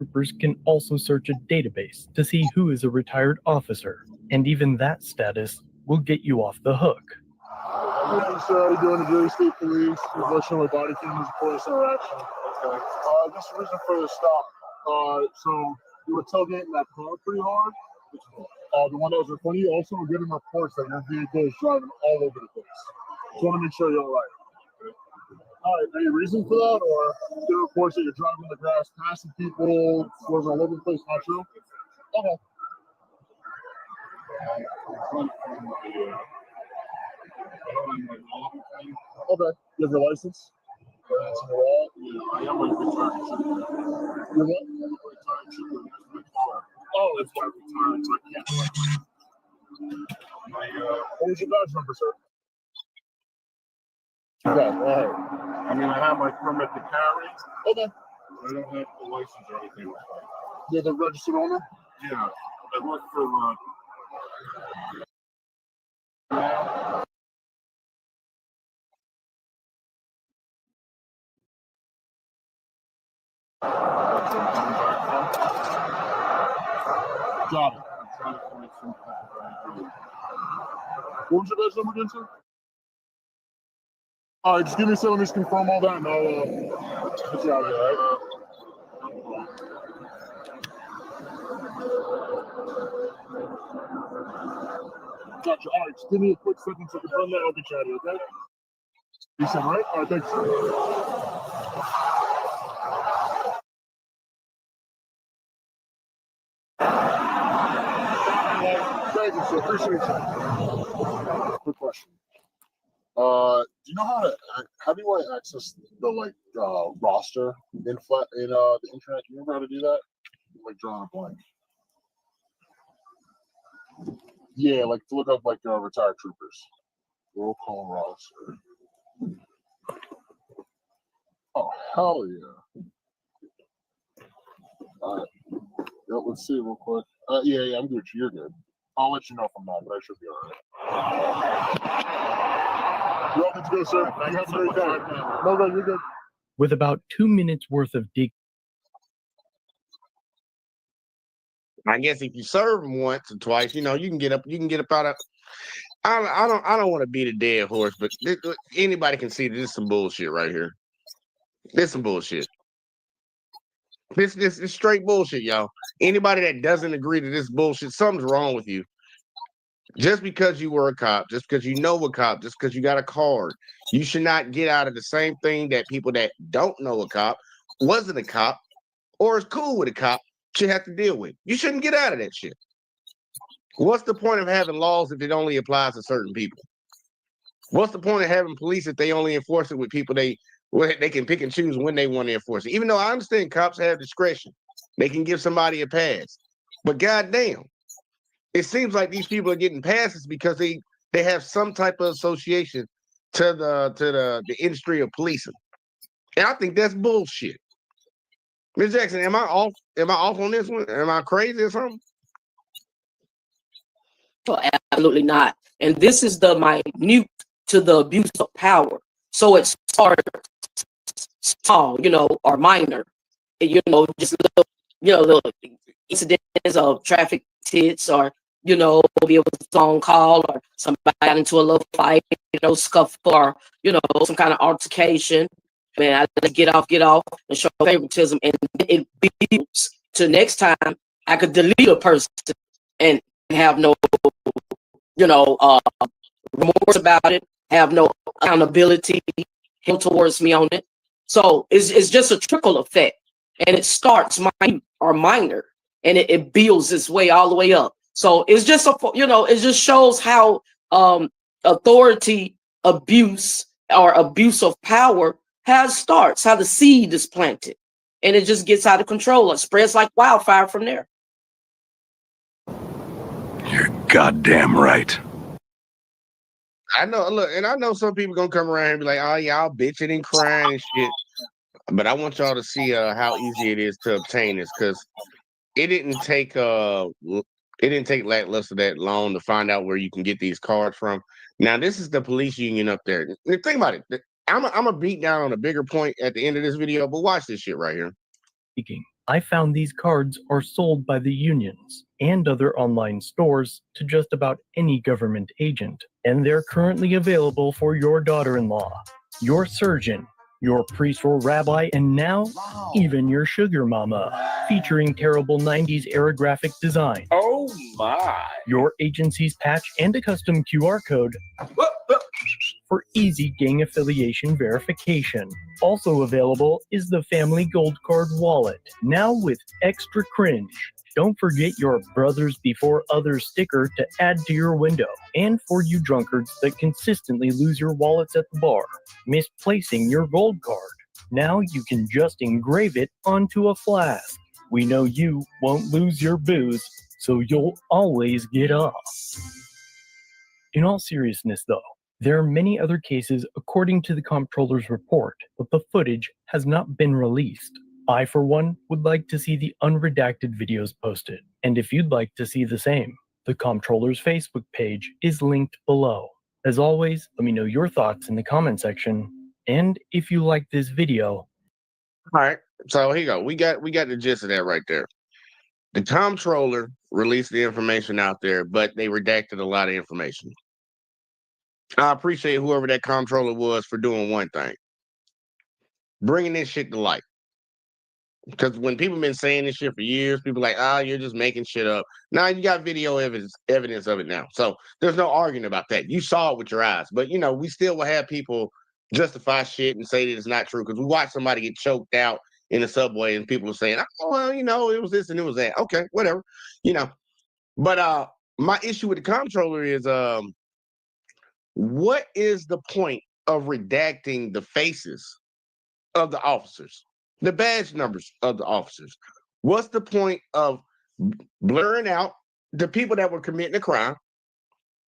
troopers can also search a database to see who is a retired officer, and even that status will get you off the hook. Hey, sir, how you doing? The Jersey State Police. We're watching my body cameras for this interaction. Okay. This is the reason for the stop. So you were tailgating that car pretty hard. The one that was in front of you. Also, we're getting reports that your vehicle is driving all over the place. Just want to make sure you're all right. All right. Any reason for that, or the reports that you're driving the grass, passing people, was all over the place? Not true. Okay. Okay. You have your license? That's in the wall? Yeah, I am a retired trooper. You're what? I'm a retired trooper. That's my car. Oh, that's why I'm retired. So I can't. What was your badge number, sir? Okay, all right. I mean, I have my permit to carry. Okay. I don't have the license or anything like that. You're the registered owner? Yeah. I work for Got it. I'm trying to find some. What was your badge number again, sir? All right, just give me a second. Let me just confirm all that, and I'll put you out here, all right? Gotcha. All right, just give me a quick second to confirm that. I'll get you out of here, okay? You said right? All right, thanks, Thank you, sir. Appreciate you. Quick question. Do you know how do you access the roster in the internet? Do you remember how to do that? Like drawing a blank. Yeah, like to look up retired troopers. Roll call roster. Oh hell yeah! All right. Yep, let's see real quick. Yeah, I'm good. You're good. I'll let you know if I'm not, but I should be all right. You're all good to go, sir. You have a great day. No, you're good. With about 2 minutes worth of dig. I guess if you serve them once or twice, you know, you can get up out of. I don't want to beat a dead horse, but anybody can see this is some bullshit right here. This some bullshit. This is straight bullshit, y'all. Anybody that doesn't agree to this bullshit, something's wrong with you. Just because you were a cop, just because you know a cop, just because you got a card, you should not get out of the same thing that people that don't know a cop, wasn't a cop, or is cool with a cop should have to deal with. You shouldn't get out of that shit. What's the point of having laws if it only applies to certain people? What's the point of having police if they only enforce it with people they can pick and choose when they want to enforce it? Even though I understand cops have discretion, they can give somebody a pass. But goddamn, it seems like these people are getting passes because they have some type of association to the industry of policing. And I think that's bullshit. Ms. Jackson, am I off on this one? Am I crazy or something? Well, absolutely not. And this is the minute to the abuse of power. So it starts small, or minor, just little incidents of traffic tickets, or maybe it was a phone call, or somebody got into a little fight, scuffle, or some kind of altercation. Man, I let get off and show favoritism, and it builds to next time I could delete a person and have no, remorse about it, have no accountability held towards me on it. So it's just a trickle effect, and it starts minor, and it builds its way all the way up. So it's just it just shows how authority abuse or abuse of power how the seed is planted, and it just gets out of control. It spreads like wildfire from there. You're goddamn right. I know. Look, and I know some people gonna come around and be like, "Oh, y'all bitching and crying and shit." But I want y'all to see how easy it is to obtain this, because it didn't take Lackluster that long to find out where you can get these cards from. Now, this is the police union up there. Think about it. I'm a beat down on a bigger point at the end of this video, but watch this shit right here. Speaking, I found these cards are sold by the unions and other online stores to just about any government agent, and they're currently available for your daughter-in-law, your surgeon, your priest or rabbi, and now even your sugar mama, featuring terrible 90s era graphic design. Oh my. Your agency's patch and a custom QR code for easy gang affiliation verification. Also available is the Family Gold Card wallet, now with extra cringe. Don't forget your Brothers Before Others sticker to add to your window. And for you drunkards that consistently lose your wallets at the bar, misplacing your gold card, now you can just engrave it onto a flask. We know you won't lose your booze, so you'll always get off. In all seriousness though, there are many other cases according to the comptroller's report, but the footage has not been released. I, for one, would like to see the unredacted videos posted, and if you'd like to see the same, the comptroller's Facebook page is linked below. As always, let me know your thoughts in the comment section, and if you like this video. All right, so here you go. We got the gist of that right there. The comptroller released the information out there, but they redacted a lot of information. I appreciate whoever that comptroller was for doing one thing, bringing this shit to light. Because when people been saying this shit for years, people like, you're just making shit up. Now you got video evidence of it now. So there's no arguing about that. You saw it with your eyes. But, we still will have people justify shit and say that it's not true. Because we watched somebody get choked out in the subway and people are saying, oh, well, it was this and it was that. Okay, whatever. But my issue with the comptroller is what is the point of redacting the faces of the officers? The badge numbers of the officers. What's the point of blurring out the people that were committing the crime?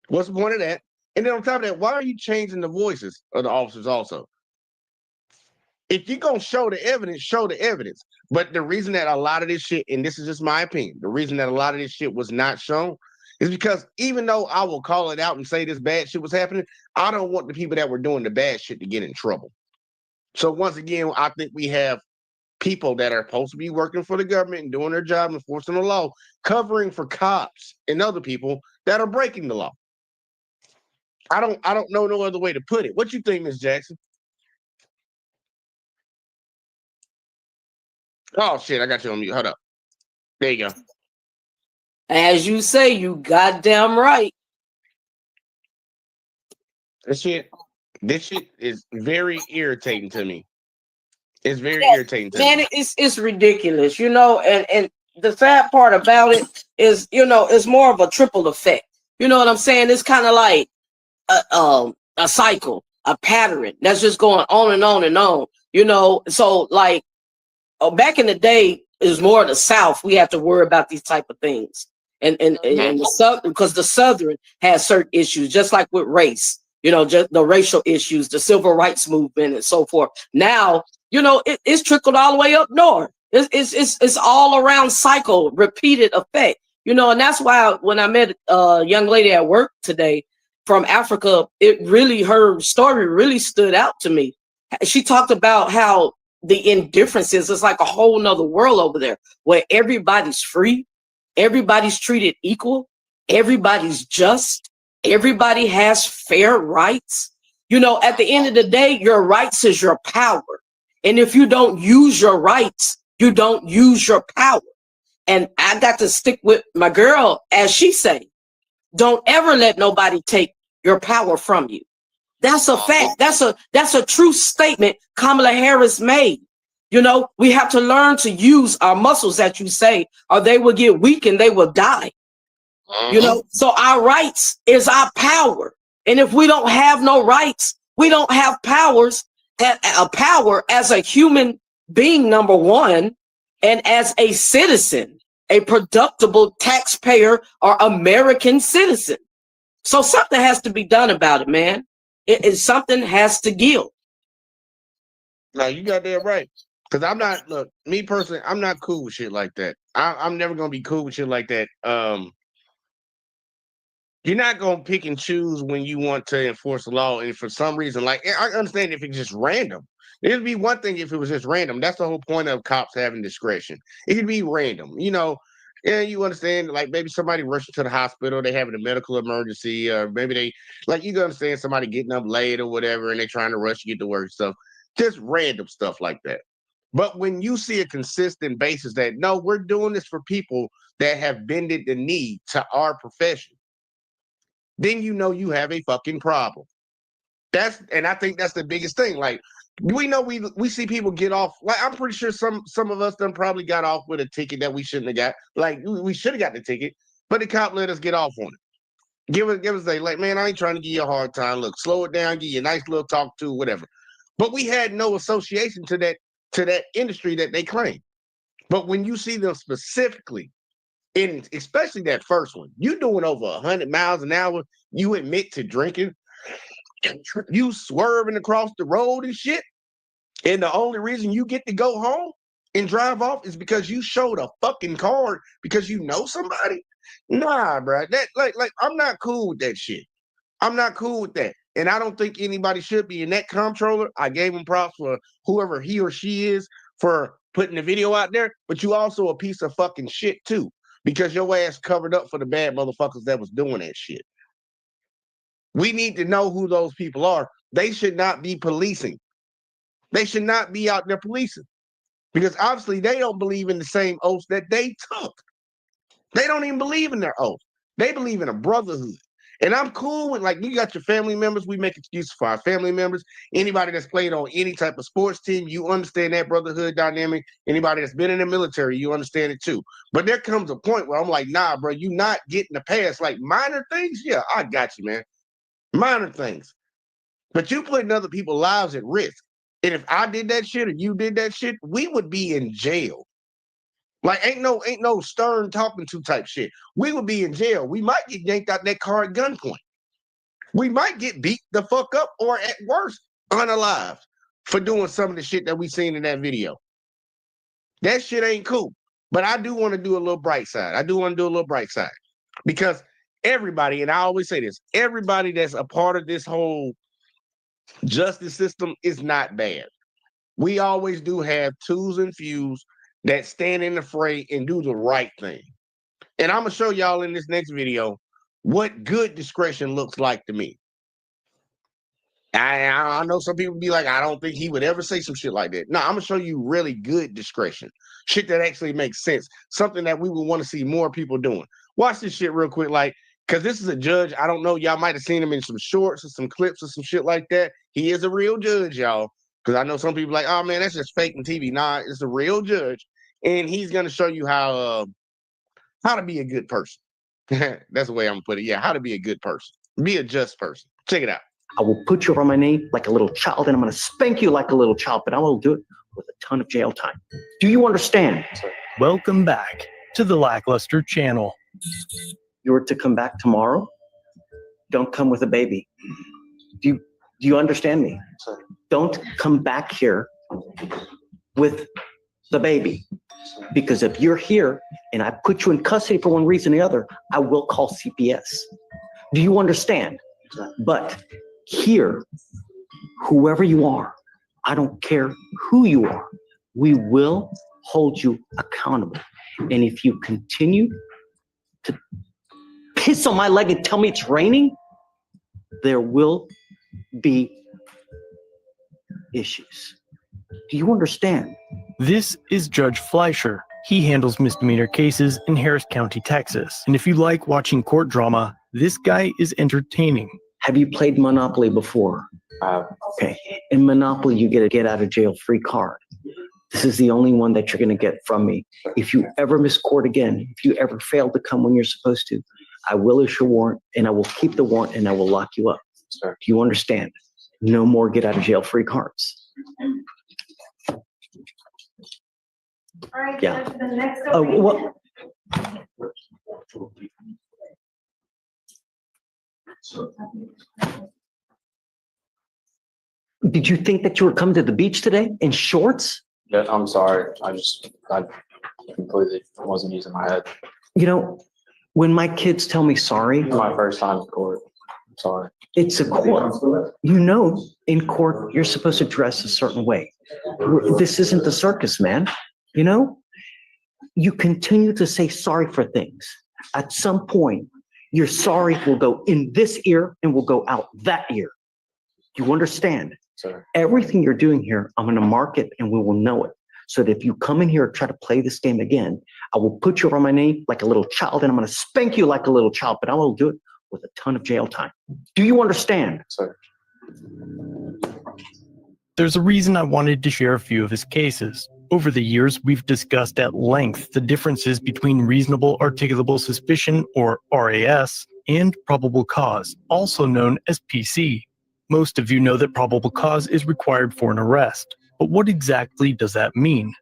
What's the point of that? And then on top of that, why are you changing the voices of the officers also? If you're going to show the evidence, show the evidence. But the reason that a lot of this shit, and this is just my opinion, the reason that a lot of this shit was not shown is because even though I will call it out and say this bad shit was happening, I don't want the people that were doing the bad shit to get in trouble. So once again, I think we have people that are supposed to be working for the government and doing their job, enforcing the law, covering for cops and other people that are breaking the law. I don't know no other way to put it. What you think, Ms. Jackson? Oh shit, I got you on mute. Hold up. There you go. As you say, you goddamn right. This shit is very irritating to me. It's very irritating to me. It's ridiculous, and the sad part about it is, it's more of a triple effect. You know what I'm saying? It's kind of like a cycle, a pattern that's just going on and on and on. So like back in the day, it was more of the South. We have to worry about these type of things, and the South, because the Southern has certain issues, just like with race. Just the racial issues, the civil rights movement, and so forth. Now, it's trickled all the way up north. It's all around cycle, repeated effect. And that's why when I met a young lady at work today, from Africa, her story really stood out to me. She talked about how the indifference is, it's like a whole nother world over there where everybody's free, everybody's treated equal, everybody's just, everybody has fair rights. You know, at the end of the day, your rights is your power. And if you don't use your rights, you don't use your power. And I got to stick with my girl, as she say, don't ever let nobody take your power from you. That's a fact. That's a true statement Kamala Harris made. You know, we have to learn to use our muscles, as you say, or they will get weak and they will die. You know, so our rights is our power. And if we don't have no rights, we don't have powers, a power as a human being, number one, and as a citizen, a productive taxpayer or American citizen. So something has to be done about it, man. Something has to give. No, you got that right. Because I'm not, look, me personally, I'm not cool with shit like that. I'm never going to be cool with shit like that. You're not going to pick and choose when you want to enforce the law. And for some reason, like, I understand if it's just random. It'd be one thing if it was just random. That's the whole point of cops having discretion. It could be random, you know. And you understand, like, maybe somebody rushing to the hospital, they having a medical emergency, or maybe they, like, you can understand somebody getting up late or whatever, and they're trying to rush to get to work. So just random stuff like that. But when you see a consistent basis that, no, we're doing this for people that have bended the knee to our profession, then you know you have a fucking problem. And I think that's the biggest thing. Like, we know we see people get off. Like, I'm pretty sure some of us done probably got off with a ticket that we shouldn't have got. Like, we should have got the ticket, but the cop let us get off on it. Give us a, like, man, I ain't trying to give you a hard time. Look, slow it down, give you a nice little talk to, whatever. But we had no association to that industry that they claim. But when you see them specifically, and especially that first one, you doing over 100 miles an hour, you admit to drinking, you swerving across the road and shit, and the only reason you get to go home and drive off is because you showed a fucking card because you know somebody. Nah, bro, that like I'm not cool with that shit. I'm not cool with that, and I don't think anybody should be. In that comptroller, I gave him props for whoever he or she is for putting the video out there, but you also a piece of fucking shit too, because your ass covered up for the bad motherfuckers that was doing that shit. We need to know who those people are. They should not be policing. They should not be out there policing, because obviously they don't believe in the same oaths that they took. They don't even believe in their oath. They believe in a brotherhood. And I'm cool with, like, you got your family members. We make excuses for our family members. Anybody that's played on any type of sports team, you understand that brotherhood dynamic. Anybody that's been in the military, you understand it too. But there comes a point where I'm like, nah, bro, you not getting the pass. Like, minor things, yeah, I got you, man. Minor things. But you putting other people's lives at risk. And if I did that shit or you did that shit, we would be in jail. Like, ain't no stern talking to type shit. We would be in jail. We might get yanked out that car at gunpoint. We might get beat the fuck up, or at worst, unalived for doing some of the shit that we seen in that video. That shit ain't cool. But I do want to do a little bright side. Because everybody, and I always say this, everybody that's a part of this whole justice system is not bad. We always do have twos and fews that stand in the fray and do the right thing. And I'm going to show y'all in this next video what good discretion looks like to me. I know some people be like, I don't think he would ever say some shit like that. No, I'm going to show you really good discretion. Shit that actually makes sense. Something that we would want to see more people doing. Watch this shit real quick, like, because this is a judge. I don't know. Y'all might have seen him in some shorts or some clips or some shit like that. He is a real judge, y'all. Because I know some people like, oh, man, that's just fake on TV. Nah, it's a real judge. And he's going to show you how to be a good person. That's the way I'm going to put it. Yeah, how to be a good person. Be a just person. Check it out. I will put you on my knee like a little child, and I'm going to spank you like a little child, but I will do it with a ton of jail time. Do you understand? Welcome back to the Lackluster Channel. You are to come back tomorrow. Don't come with a baby. Do you understand me? Don't come back here with the baby. Because if you're here and I put you in custody for one reason or the other, I will call CPS. Do you understand? But here, whoever you are, I don't care who you are, we will hold you accountable. And if you continue to piss on my leg and tell me it's raining, there will be issues. Do you understand? This is Judge Fleischer. He handles misdemeanor cases in Harris County, Texas. And if you like watching court drama, this guy is entertaining. Have you played Monopoly before? Okay. In Monopoly, you get a get out of jail free card. This is the only one that you're going to get from me. If you ever miss court again, if you ever fail to come when you're supposed to, I will issue a warrant and I will keep the warrant and I will lock you up. Do you understand? No more get out of jail free cards. All right, Yeah. Judge, the next What? Did you think that you were coming to the beach today in shorts? Yeah, I'm sorry. I completely wasn't using my head. You know, when my kids tell me sorry, It's my first time in court. I'm sorry. it's a court. You know, in court, you're supposed to dress a certain way. This isn't the circus, man. You know, you continue to say sorry for things. At some point, your sorry will go in this ear and will go out that ear. Do you understand? Sir. Everything you're doing here, I'm going to mark it and we will know it. So that if you come in here and try to play this game again, I will put you on my knee like a little child and I'm going to spank you like a little child, but I will do it with a ton of jail time. Do you understand? Sir. There's a reason I wanted to share a few of his cases. Over the years, we've discussed at length the differences between reasonable articulable suspicion, or RAS, and probable cause, also known as PC. Most of you know that probable cause is required for an arrest. But what exactly does that mean?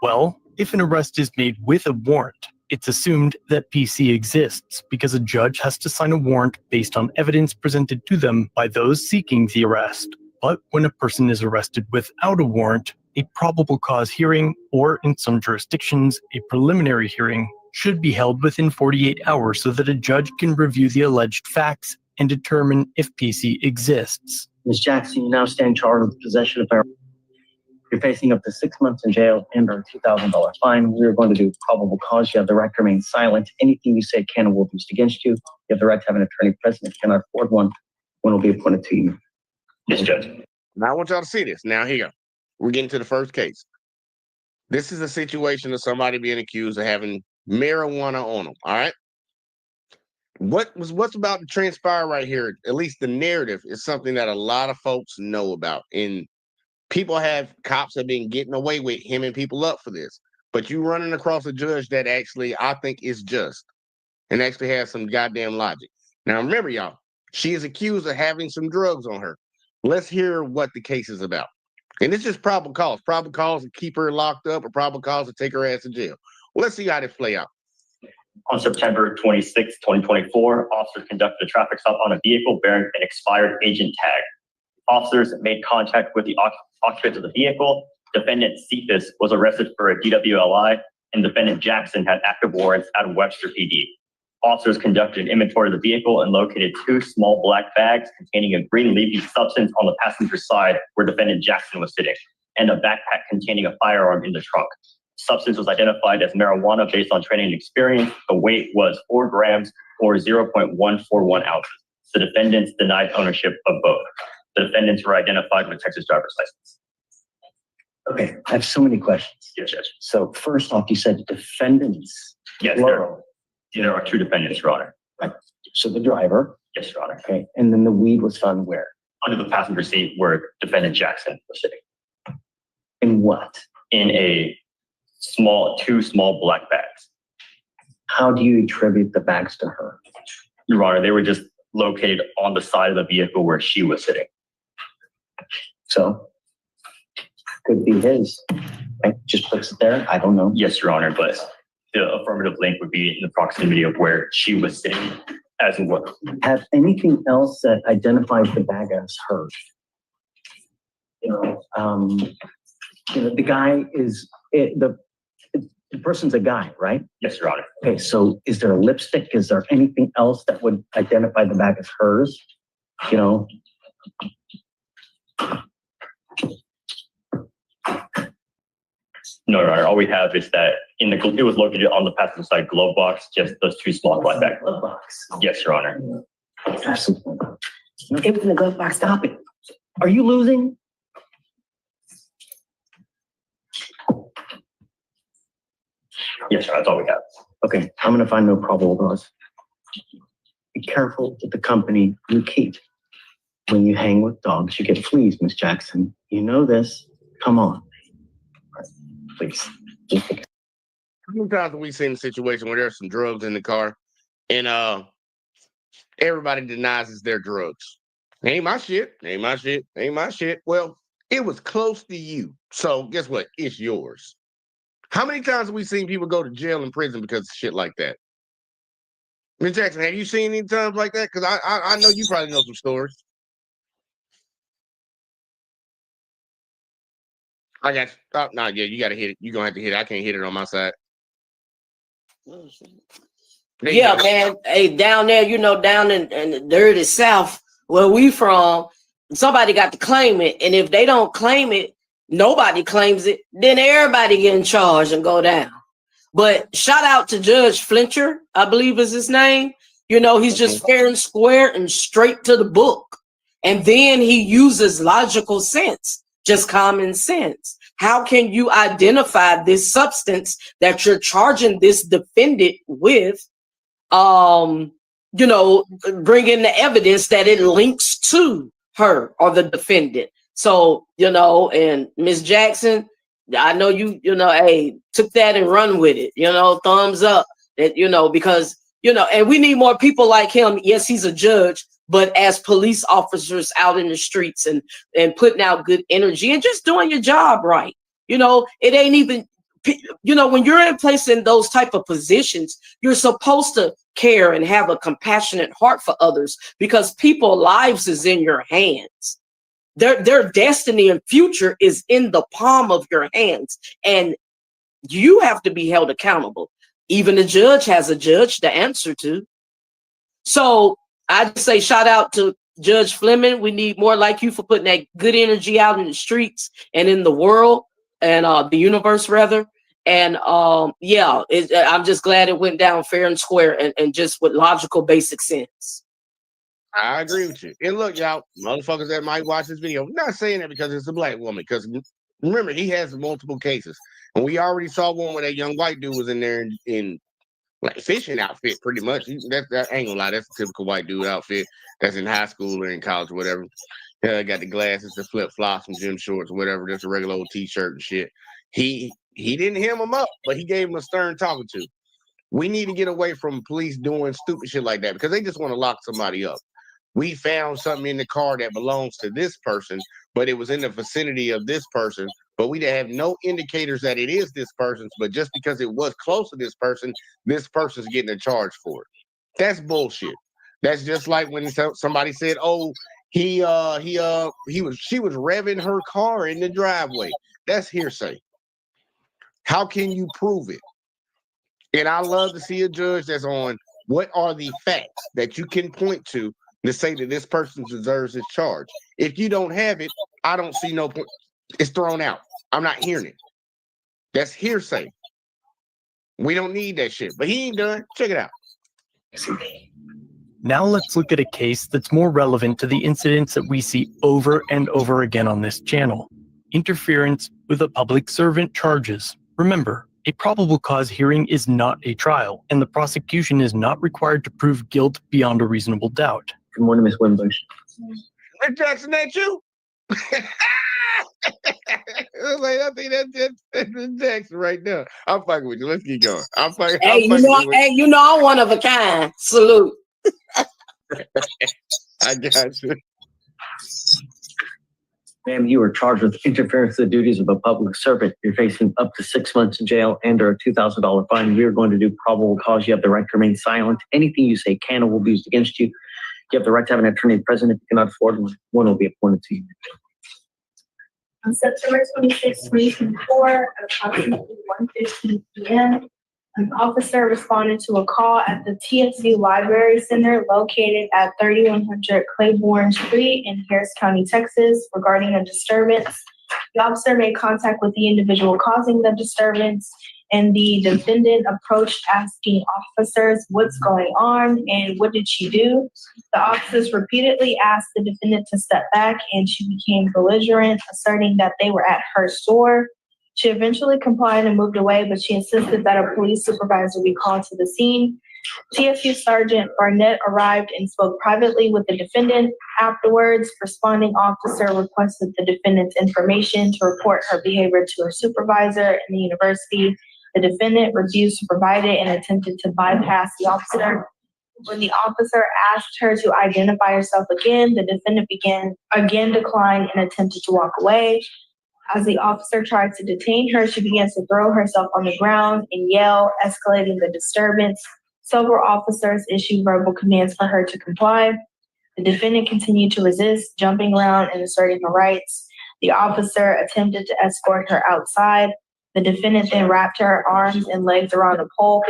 Well, if an arrest is made with a warrant, it's assumed that PC exists because a judge has to sign a warrant based on evidence presented to them by those seeking the arrest. But when a person is arrested without a warrant, a probable cause hearing, or in some jurisdictions, a preliminary hearing, should be held within 48 hours so that a judge can review the alleged facts and determine if PC exists. Ms. Jackson, you now stand charged with possession of marijuana. You're facing up to 6 months in jail and or $2,000 fine. We are going to do probable cause. You have the right to remain silent. Anything you say can and will be used against you. You have the right to have an attorney present. If you cannot afford one will be appointed to you. Yes, Judge. Now I want y'all to see this. Now here, we're getting to the first case. This is a situation of somebody being accused of having marijuana on them. All right. What's about to transpire right here? At least the narrative is something that a lot of folks know about, and cops have been getting away with hemming people up for this. But you running across a judge that actually I think is just and actually has some goddamn logic. Now remember, y'all, she is accused of having some drugs on her. Let's hear what the case is about. And it's just probable cause. Probable cause to keep her locked up or probable cause to take her ass to jail. Well, let's see how this play out. On September 26, 2024, officers conducted a traffic stop on a vehicle bearing an expired agent tag. Officers made contact with the occupant of the vehicle. Defendant Cephas was arrested for a DWLI, and defendant Jackson had active warrants out of Webster PD. Officers conducted an inventory of the vehicle and located 2 small black bags containing a green leafy substance on the passenger side where defendant Jackson was sitting, and a backpack containing a firearm in the trunk. Substance was identified as marijuana based on training and experience. The weight was 4 grams or 0.141 ounces. The defendants denied ownership of both. The defendants were identified with a Texas driver's license. Okay, I have so many questions. Yes, Judge. So first off, you said defendants. Yes, there are 2 defendants, Your Honor. Right. So the driver. Yes, Your Honor. Okay, and then the weed was found where? Under the passenger seat where defendant Jackson was sitting. In what? In a 2 small black bags. How do you attribute the bags to her? Your Honor, they were just located on the side of the vehicle where she was sitting. So, could be his. Like, just puts it there. I don't know. Yes, Your Honor, but the affirmative link would be in the proximity of where she was sitting as well. Have anything else that identifies the bag as hers? The guy is the person's a guy, right? Yes, Your Honor. Okay, so is there a lipstick? Is there anything else that would identify the bag as hers? you know, No, Your Honor. All we have is that it was located on the passenger side glove box, just those two small black bags. glove box. Yes, Your Honor. Absolutely. It was in the glove box. Stop it. Are you losing? Yes, Your Honor. That's all we have. Okay, I'm gonna find no probable cause. Be careful with the company you keep. When you hang with dogs, you get fleas, Miss Jackson. You know this. Come on. Please. How many times have we seen a situation where there's some drugs in the car and everybody denies it's their drugs? Ain't my shit. Ain't my shit. Ain't my shit. Well, it was close to you. So guess what? It's yours. How many times have we seen people go to jail and prison because of shit like that? Ms. Jackson, have you seen any times like that? Because I know you probably know some stories. I got you. No, yeah, you got to hit it. You're going to have to hit it. I can't hit it on my side. There you Yeah, go. man. Hey, down there, you know, down in the dirty South where we from, somebody got to claim it. And if they don't claim it, nobody claims it, then everybody get in charge and go down. But shout out to Judge Fletcher, I believe is his name. You know, he's just fair and square and straight to the book. And then he uses logical sense, just common sense. How can you identify this substance that you're charging this defendant with? You know, bring in the evidence that it links to her or the defendant. So, you know, and Ms. Jackson, I know you know, hey, took that and run with it, you know, thumbs up that, you know, because, you know, and we need more people like him. Yes, he's a judge, but as police officers out in the streets and putting out good energy and just doing your job right. You know, it ain't even, you know, when you're in place in those type of positions, you're supposed to care and have a compassionate heart for others because people's lives is in your hands. Their destiny and future is in the palm of your hands, and you have to be held accountable. Even the judge has a judge to answer to. So I'd say shout out to Judge Fleming. We need more like you for putting that good energy out in the streets and in the world and the universe rather. And yeah, I'm just glad it went down fair and square and just with logical basic sense. I agree with you. And look, y'all, motherfuckers that might watch this video, I'm not saying that because it's a black woman, because remember, he has multiple cases. And we already saw one where that young white dude was in there in like fishing outfit, pretty much. That ain't gonna lie, that's a typical white dude outfit that's in high school or in college or whatever. Got the glasses, the flip flops, and gym shorts, or whatever, just a regular old t-shirt and shit. He didn't hem him up, but he gave him a stern talking to. We need to get away from police doing stupid shit like that because they just want to lock somebody up. We found something in the car that belongs to this person, but it was in the vicinity of this person, but we have no indicators that it is this person's, but just because it was close to this person's getting a charge for it. That's bullshit. That's just like when somebody said, oh, she was revving her car in the driveway. That's hearsay. How can you prove it? And I love to see a judge that's on what are the facts that you can point to say that this person deserves his charge. If you don't have it, I don't see no point. It's thrown out. I'm not hearing it. That's hearsay. We don't need that shit. But he ain't done. Check it out. Now let's look at a case that's more relevant to the incidents that we see over and over again on this channel. Interference with a public servant charges. Remember, a probable cause hearing is not a trial, and the prosecution is not required to prove guilt beyond a reasonable doubt. Good morning, Ms. Wimbush. Ms. Jackson, that you? I think that's Jackson right now. I'm fucking with you. Let's keep going. Hey, you know, I'm one of a kind. Salute. I got you. Ma'am, you are charged with interference with the duties of a public servant. You're facing up to 6 months in jail and or a $2,000 fine. We are going to do probable cause. You have the right to remain silent. Anything you say can or will be used against you. You have the right to have an attorney present. If you cannot afford one, one will be appointed to you. On September 26, 2024, at approximately 1:15 p.m., An officer responded to a call at the TSU Library Center located at 3100 Claiborne Street in Harris County, Texas, regarding a disturbance. The officer made contact with the individual causing the disturbance, and the defendant approached asking officers what's going on and what did she do. The officers repeatedly asked the defendant to step back, and she became belligerent, asserting that they were at her store. She eventually complied and moved away, but she insisted that a police supervisor be called to the scene. TSU Sergeant Barnett arrived and spoke privately with the defendant. Afterwards, responding officer requested the defendant's information to report her behavior to her supervisor in the university. The defendant refused to provide it and attempted to bypass the officer. When the officer asked her to identify herself again, the defendant declined and attempted to walk away. As the officer tried to detain her, she began to throw herself on the ground and yell, escalating the disturbance. Several officers issued verbal commands for her to comply. The defendant continued to resist, jumping around and asserting her rights. The officer attempted to escort her outside. The defendant then wrapped her arms and legs around a pole,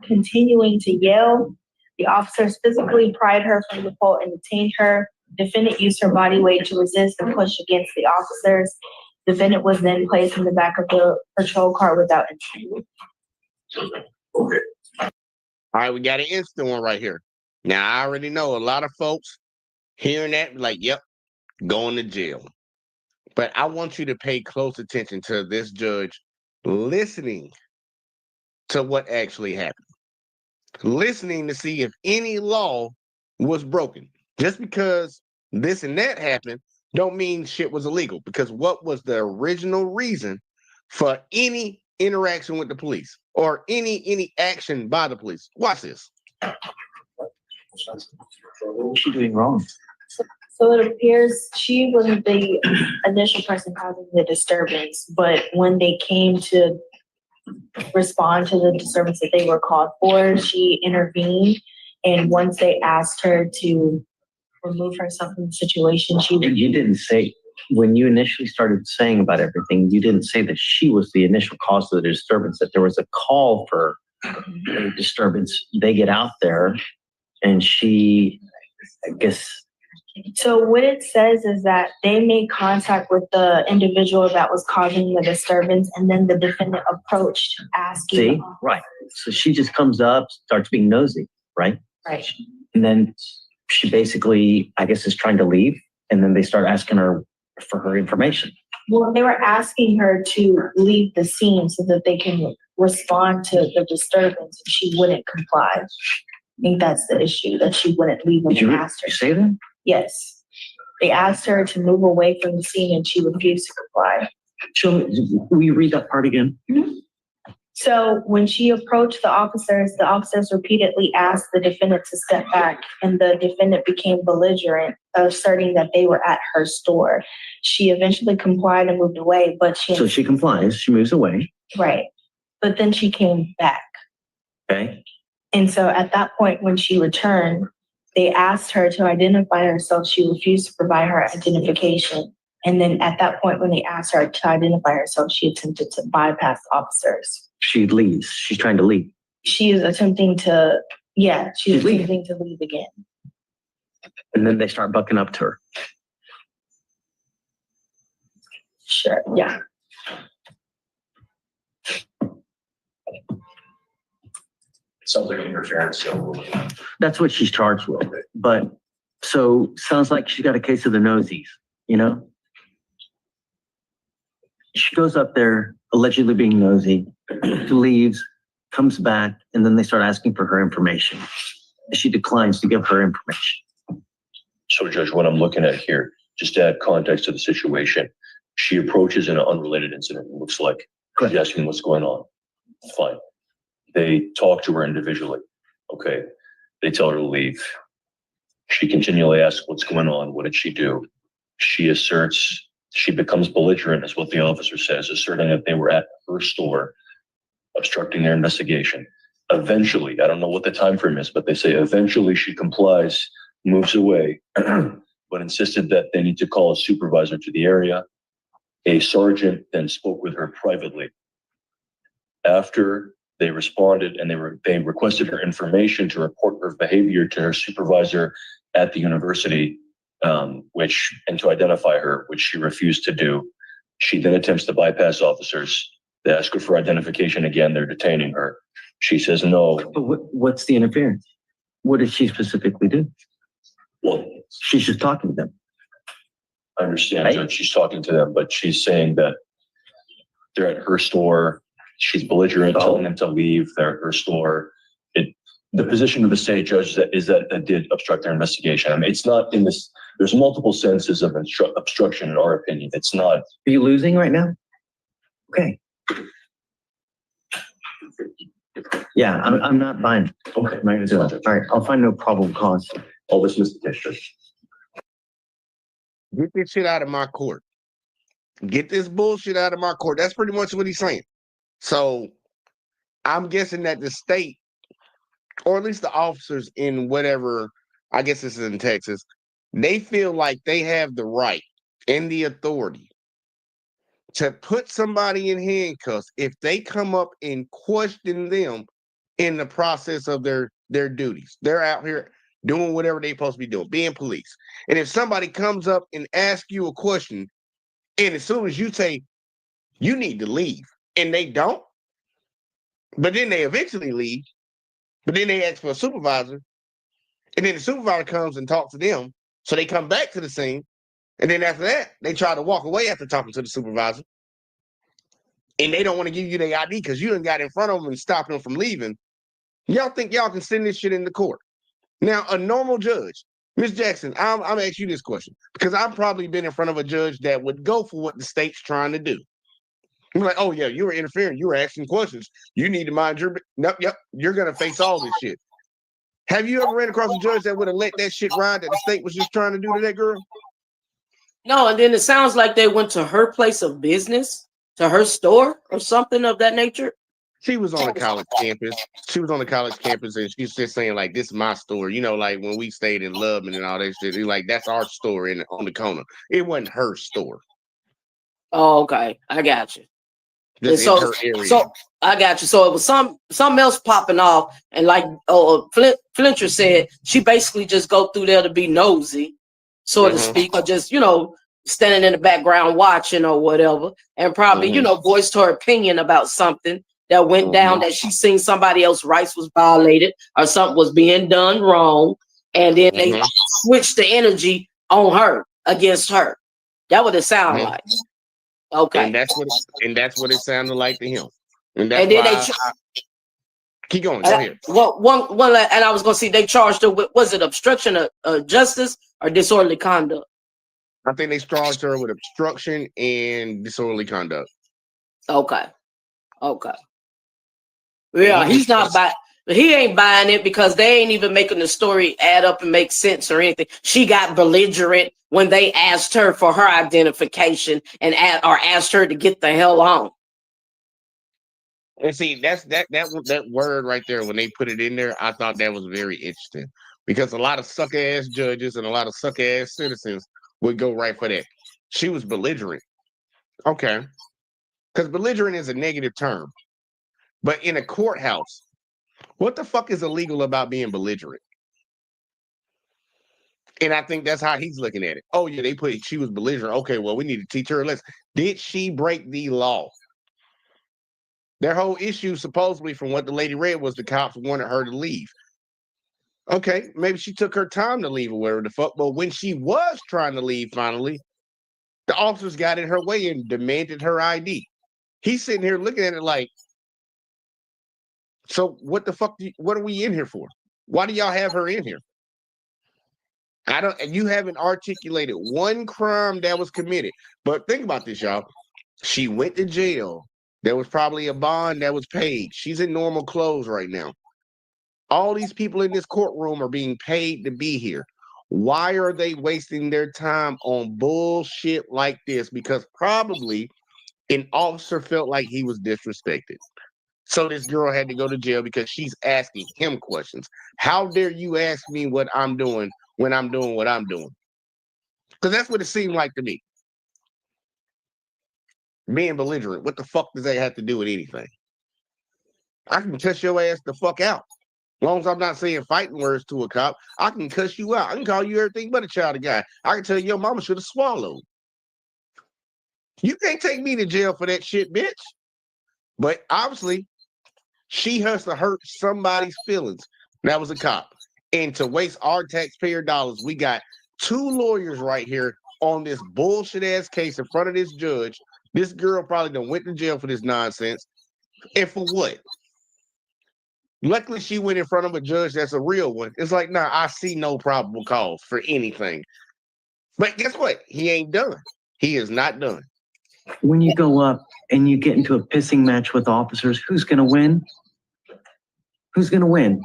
continuing to yell. The officers physically pried her from the pole and detained her. The defendant used her body weight to resist and push against the officers. The defendant was then placed in the back of the patrol car without injury. Okay. All right, we got an instant one right here. Now, I already know a lot of folks hearing that, like, yep, going to jail. But I want you to pay close attention to this judge listening to what actually happened. Listening to see if any law was broken. Just because this and that happened don't mean shit was illegal, because what was the original reason for any interaction with the police or any action by the police? Watch this. What was she doing wrong? So it appears she wasn't the initial person causing the disturbance, but when they came to respond to the disturbance that they were called for, she intervened. And once they asked her to remove herself from the situation, You didn't say, when you initially started saying about everything, you didn't say that she was the initial cause of the disturbance, that there was a call for a disturbance. They get out there and she, I guess. So what it says is that they made contact with the individual that was causing the disturbance, and then the defendant approached asking. See, right. So she just comes up, starts being nosy, right? Right. And then she basically, I guess, is trying to leave. And then they start asking her for her information. Well, they were asking her to leave the scene so that they can respond to the disturbance, and she wouldn't comply. I think that's the issue, that she wouldn't leave when they asked her. Did you say that? Yes. They asked her to move away from the scene and she refused to comply. So will you read that part again? Mm-hmm. So when she approached the officers repeatedly asked the defendant to step back, and the defendant became belligerent, asserting that they were at her store. She eventually complied and moved away, but So she complies, she moves away. right. But then she came back. Okay. And so at that point, when she returned, they asked her to identify herself. She refused to provide her identification. And then at that point, when they asked her to identify herself, she attempted to bypass the officers. She leaves. She's trying to leave. She is attempting to, she's attempting to leave again. And then they start bucking up to her. Sure, yeah. Sounds like an interference. That's what she's charged with. But so sounds like she's got a case of the nosies, you know? She goes up there, allegedly being nosy, leaves, comes back, and then they start asking for her information. She declines to give her information. So, Judge, what I'm looking at here, just to add context to the situation, she approaches in an unrelated incident, it looks like. She's asking what's going on. Fine. They talk to her individually. Okay. They tell her to leave. She continually asks what's going on. What did she do? She asserts, she becomes belligerent, is what the officer says, asserting that they were at her store, obstructing their investigation. Eventually, I don't know what the time frame is, but they say eventually she complies, moves away, but insisted that they need to call a supervisor to the area. A sergeant then spoke with her privately. After They responded and they requested her information to report her behavior to her supervisor at the university, and to identify her, which she refused to do. She then attempts to bypass officers. They ask her for identification again. They're detaining her. She says no. But what's the interference? What did she specifically do? Well, she's just talking to them. I understand, Judge. She's talking to them, but she's saying that they're at her store. She's belligerent, telling them to leave. They're at her store. The position of the state judge is that did obstruct their investigation. I mean, it's not in this. There's multiple senses of obstruction in our opinion. It's not. Are you losing right now? Okay. Yeah, I'm not buying. Okay, I'm not gonna do it. All right, I'll find no probable cause. I'll dismiss the case, Judge. Get this shit out of my court. Get this bullshit out of my court. That's pretty much what he's saying. So I'm guessing that the state, or at least the officers in whatever, I guess this is in Texas, they feel like they have the right and the authority to put somebody in handcuffs if they come up and question them in the process of their duties. They're out here doing whatever they're supposed to be doing, being police. And if somebody comes up and asks you a question, and as soon as you say, you need to leave, and they don't, but then they eventually leave, but then they ask for a supervisor, and then the supervisor comes and talks to them, so they come back to the scene, and then after that, they try to walk away after talking to the supervisor, and they don't want to give you their ID because you done got in front of them and stopped them from leaving. Y'all think y'all can send this shit in the court? Now, a normal judge, Ms. Jackson, I'm gonna ask you this question because I've probably been in front of a judge that would go for what the state's trying to do. I'm like, oh yeah, you were interfering, you were asking questions. You need to mind your nope, yep, you're gonna face all this shit. Have you ever ran across a judge that would have let that shit ride that the state was just trying to do to that girl? No, and then it sounds like they went to her place of business, to her store or something of that nature. She was on a college campus. She was on the college campus, and she's just saying, like, this is my store. You know, like when we stayed in Lubman and all that shit, like that's our store on the corner. It wasn't her store. Oh, okay. I got you. Just in her area. So I got you. So it was something else popping off, and like Flincher said, she basically just go through there to be nosy, so to speak, or just standing in the background watching or whatever, and probably voiced her opinion about something that went down, that she seen somebody else's rights was violated or something was being done wrong, and then they switched the energy on her against her. That what it sounded like. Okay, and that's what it sounded like to him. And that's and then why keep going. Go ahead. One, and I was gonna see they charged her with, was it obstruction of justice or disorderly conduct? I think they charged her with obstruction and disorderly conduct. Okay. Yeah, he's not buying. He ain't buying it because they ain't even making the story add up and make sense or anything. She got belligerent when they asked her for her identification and asked her to get the hell on. And see, that word right there, when they put it in there, I thought that was very interesting because a lot of suck ass judges and a lot of suck ass citizens would go right for that. She was belligerent. Okay. Because belligerent is a negative term. But in a courthouse, what the fuck is illegal about being belligerent? And I think that's how he's looking at it. Oh, yeah, she was belligerent. Okay, well, we need to teach her a lesson. Did she break the law? Their whole issue, supposedly, from what the lady read, was the cops wanted her to leave. Okay, maybe she took her time to leave or whatever the fuck. But when she was trying to leave finally, the officers got in her way and demanded her ID. He's sitting here looking at it like, so what the fuck? What are we in here for? Why do y'all have her in here? You haven't articulated one crime that was committed. But think about this, y'all. She went to jail. There was probably a bond that was paid. She's in normal clothes right now. All these people in this courtroom are being paid to be here. Why are they wasting their time on bullshit like this? Because probably an officer felt like he was disrespected. So this girl had to go to jail because she's asking him questions. How dare you ask me what I'm doing when I'm doing what I'm doing? Because that's what it seemed like to me. Being belligerent, what the fuck does that have to do with anything? I can cuss your ass the fuck out. As long as I'm not saying fighting words to a cop, I can cuss you out. I can call you everything but a child of God. I can tell you your mama should have swallowed. You can't take me to jail for that shit, bitch. But obviously, she has to hurt somebody's feelings. That was a cop. And to waste our taxpayer dollars, we got 2 lawyers right here on this bullshit ass case in front of this judge. This girl probably done went to jail for this nonsense. And for what? Luckily, she went in front of a judge that's a real one. It's like, nah, I see no probable cause for anything. But guess what? He ain't done. He is not done. When you go up and you get into a pissing match with officers, who's going to win? Who's going to win?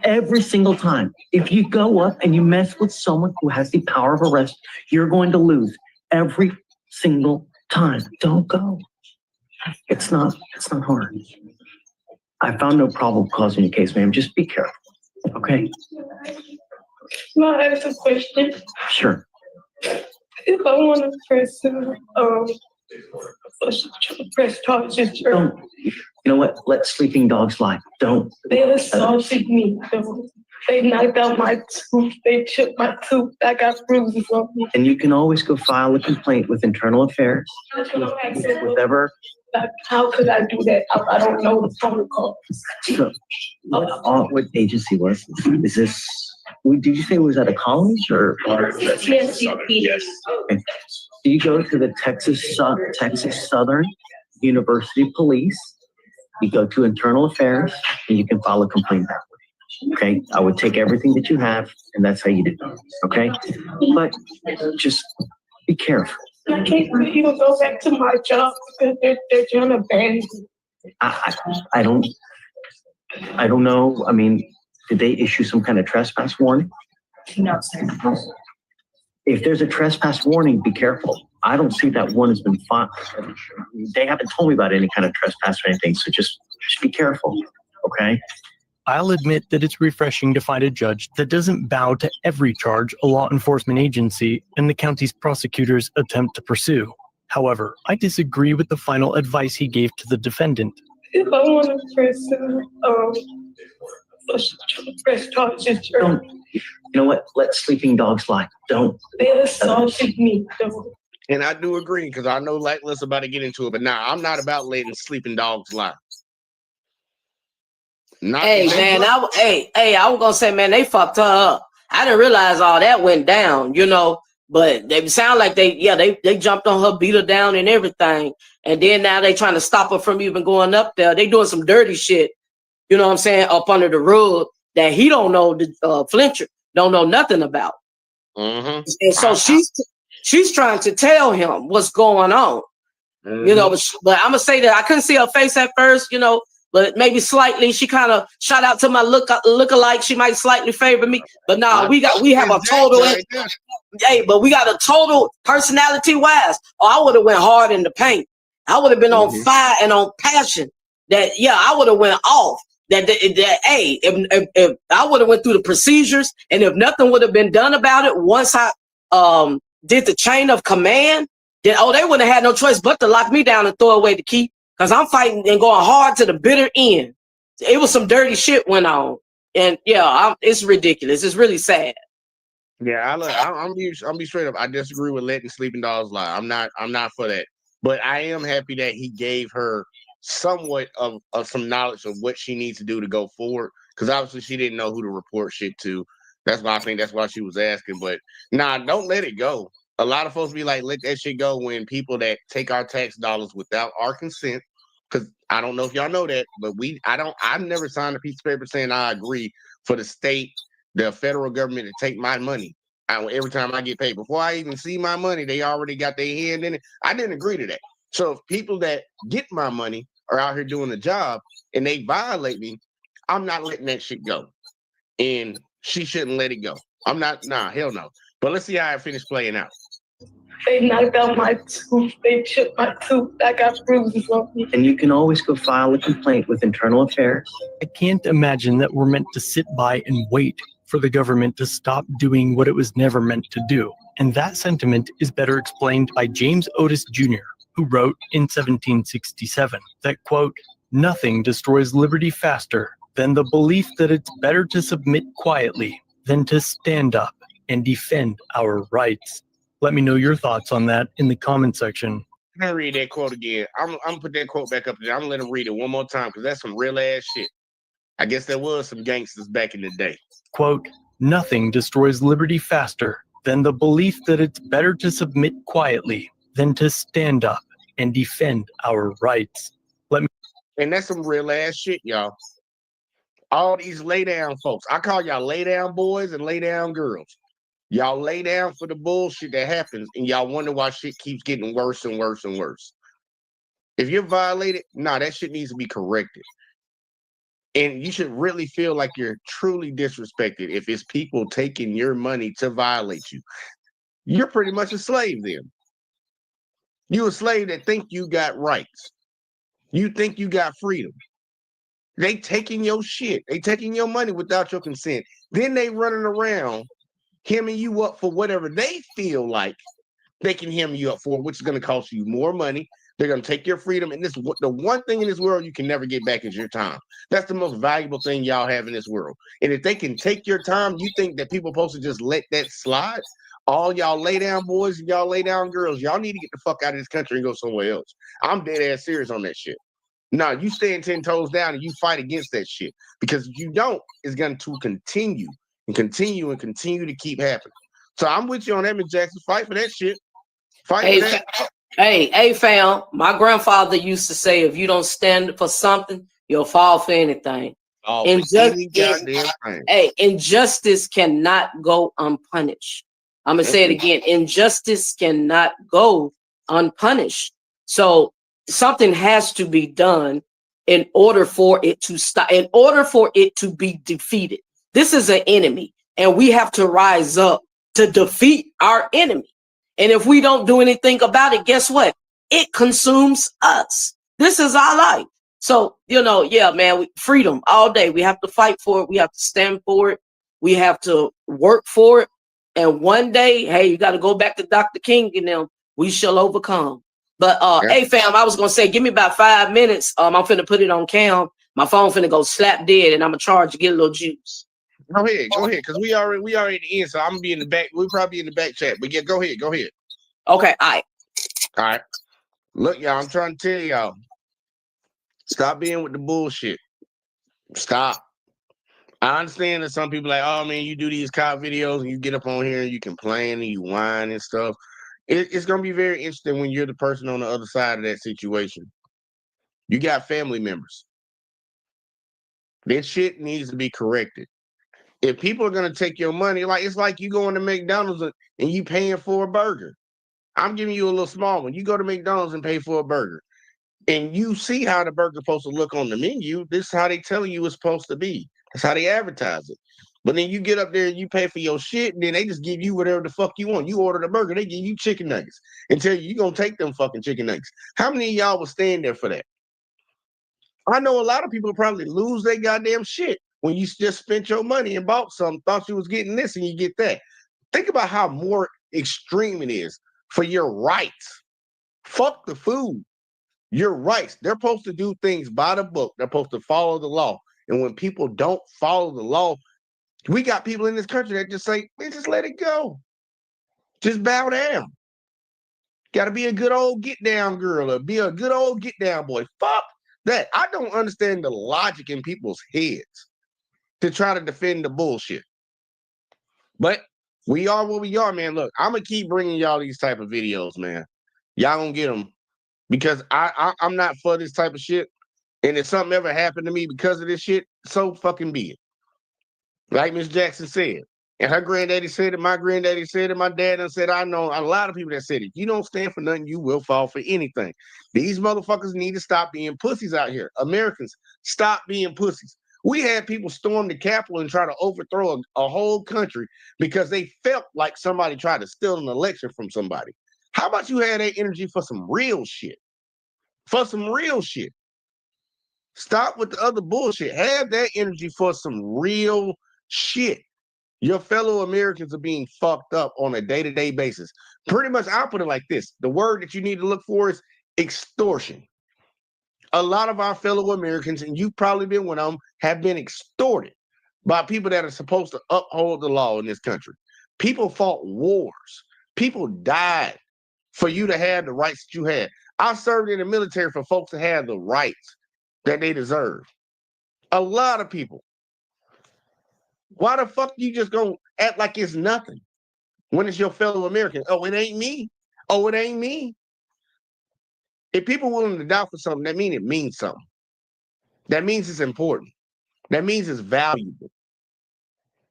Every single time. If you go up and you mess with someone who has the power of arrest, you're going to lose every single time. Don't go. It's not hard. I found no probable cause in your case, ma'am. Just be careful. Okay? Can I ask a question? Sure. If I want to press charges, Don't. You know what? Let sleeping dogs lie. Don't. they assaulted me. They knocked out my tooth. They chipped my tooth. I got bruises on me. And you can always go file a complaint with Internal Affairs. That's what I'm asking. Whatever. How could I do that? I don't know the protocol. So, what agency was this? Is this? Did you say it was at a college or? Yes. Okay. Do you go to the Texas Southern University Police? You go to Internal Affairs, and you can file a complaint that way. Okay, I would take everything that you have, and that's how you do it. Okay, but just be careful. I can't even go back to my job because they're trying to ban me. I don't know. I mean, did they issue some kind of trespass warning? No, sir. If there's a trespass warning, be careful. I don't see that one has been filed. They haven't told me about any kind of trespass or anything, so just be careful, okay? I'll admit that it's refreshing to find a judge that doesn't bow to every charge a law enforcement agency and the county's prosecutors attempt to pursue. However, I disagree with the final advice he gave to the defendant. If I want to press charges, Don't. You know what? Let sleeping dogs lie. Don't. they assaulted me. And I do agree, because I know like let's about to get into it, but nah, I'm not about letting sleeping dogs lie. Hey man, I was gonna say, man, they fucked her up. I didn't realize all that went down, but they sound like they jumped on her, beat her down and everything. And then now they trying to stop her from even going up there. They doing some dirty shit, you know what I'm saying, up under the rug that he don't know, the Flincher don't know nothing about. Mm-hmm. And so she's trying to tell him what's going on, but I'm gonna say that I couldn't see her face at first, but maybe slightly. She kind of shout out to my look-alike. She might slightly favor me, but nah, we have a total. Hey, but we got a total personality-wise. Oh, I would have went hard in the paint. I would have been on fire and on passion. I would have went off. If I would have went through the procedures, and if nothing would have been done about it, once I did the chain of command, then they wouldn't have had no choice but to lock me down and throw away the key, because I'm fighting and going hard to the bitter end. It was some dirty shit went on, and it's ridiculous. It's really sad. Yeah, I'm be straight up. I disagree with letting sleeping dogs lie. I'm not for that. But I am happy that he gave her somewhat of some knowledge of what she needs to do to go forward, because obviously she didn't know who to report shit to. That's why she was asking. But nah, don't let it go. A lot of folks be like, let that shit go, when people that take our tax dollars without our consent, because I don't know if y'all know that, but I've never signed a piece of paper saying I agree for the state, the federal government to take my money every time I get paid. Before I even see my money, they already got their hand in it. I didn't agree to that. So if people that get my money are out here doing the job and they violate me, I'm not letting that shit go. And she shouldn't let it go. I'm not, hell no. But let's see how it finished playing out. They knocked out my tooth. They chipped my tooth. I got bruises on me. And you can always go file a complaint with Internal Affairs. I can't imagine that we're meant to sit by and wait for the government to stop doing what it was never meant to do. And that sentiment is better explained by James Otis Jr., who wrote in 1767 that, quote, nothing destroys liberty faster than the belief that it's better to submit quietly than to stand up and defend our rights. Let me know your thoughts on that in the comment section. I'm gonna read that quote again. I'm gonna put that quote back up there. I'm gonna let him read it one more time because that's some real ass shit. I guess there was some gangsters back in the day. Quote, nothing destroys liberty faster than the belief that it's better to submit quietly than to stand up and defend our rights. And that's some real ass shit, y'all. All these lay down folks. I call y'all lay down boys and lay down girls. Y'all lay down for the bullshit that happens, and y'all wonder why shit keeps getting worse and worse and worse. If you're violated, that shit needs to be corrected. And you should really feel like you're truly disrespected if it's people taking your money to violate you. You're pretty much a slave then. You a slave that think you got rights. You think you got freedom. They taking your shit. They taking your money without your consent. Then they running around hemming you up for whatever they feel like they can hem you up for, which is going to cost you more money. They're going to take your freedom. And the one thing in this world you can never get back is your time. That's the most valuable thing y'all have in this world. And if they can take your time, you think that people are supposed to just let that slide? All y'all lay down boys and y'all lay down girls, y'all need to get the fuck out of this country and go somewhere else. I'm dead ass serious on that shit. No, you stand 10 toes down and you fight against that shit. Because if you don't, it's going to continue and continue and continue to keep happening. So I'm with you on that, Ms. Jackson. Fight for that shit. Fight for that. Hey, fam, my grandfather used to say, if you don't stand for something, you'll fall for anything. Injustice cannot go unpunished. I'm going to say it again. Injustice cannot go unpunished. So something has to be done in order for it to stop, in order for it to be defeated. This is an enemy, and we have to rise up to defeat our enemy. And if we don't do anything about it, guess what? It consumes us. This is our life. So, yeah, man, freedom all day. We have to fight for it. We have to stand for it. We have to work for it. And one day, hey, you got to go back to Dr. King and them. We shall overcome. But, hey, fam, I was going to say, give me about 5 minutes. I'm finna put it on cam. My phone finna go slap dead, and I'm going to charge to get a little juice. Go ahead, because we already in, so I'm gonna be in the back. We'll probably be in the back chat. But yeah, go ahead. Okay, all right. Look, y'all, I'm trying to tell y'all, stop being with the bullshit. Stop. I understand that some people like, oh man, you do these cop videos and you get up on here and you complain and you whine and stuff. It's gonna be very interesting when you're the person on the other side of that situation. You got family members. That shit needs to be corrected. If people are going to take your money, it's like you going to McDonald's and you paying for a burger. I'm giving you a little small one. You go to McDonald's and pay for a burger. And you see how the burger's supposed to look on the menu. This is how they tell you it's supposed to be. That's how they advertise it. But then you get up there and you pay for your shit, and then they just give you whatever the fuck you want. You order the burger, they give you chicken nuggets and tell you you're going to take them fucking chicken nuggets. How many of y'all would stand there for that? I know a lot of people probably lose their goddamn shit when you just spent your money and bought something, thought you was getting this and you get that. Think about how more extreme it is for your rights. Fuck the food. Your rights. They're supposed to do things by the book. They're supposed to follow the law. And when people don't follow the law, we got people in this country that just say, man, just let it go. Just bow down. Got to be a good old get down girl or be a good old get down boy. Fuck that. I don't understand the logic in people's heads to try to defend the bullshit. But we are what we are, man. Look, I'm going to keep bringing y'all these type of videos, man. Y'all going to get them because I'm not for this type of shit. And if something ever happened to me because of this shit, so fucking be it. Like Ms. Jackson said. And her granddaddy said it, my granddaddy said it, my dad done said, I know a lot of people that said it. You don't stand for nothing, you will fall for anything. These motherfuckers need to stop being pussies out here. Americans, stop being pussies. We had people storm the Capitol and try to overthrow a whole country because they felt like somebody tried to steal an election from somebody. How about you have that energy for some real shit? For some real shit. Stop with the other bullshit. Have that energy for some real shit. Your fellow Americans are being fucked up on a day-to-day basis. Pretty much, I'll put it like this. The word that you need to look for is extortion. A lot of our fellow Americans, and you've probably been one of them, have been extorted by people that are supposed to uphold the law in this country. People fought wars. People died for you to have the rights that you had. I served in the military for folks to have the rights that they deserve. A lot of people. Why the fuck you just gonna act like it's nothing when it's your fellow American? Oh, it ain't me. Oh, it ain't me. If people willing to die for something, that means it means something. That means it's important. That means it's valuable.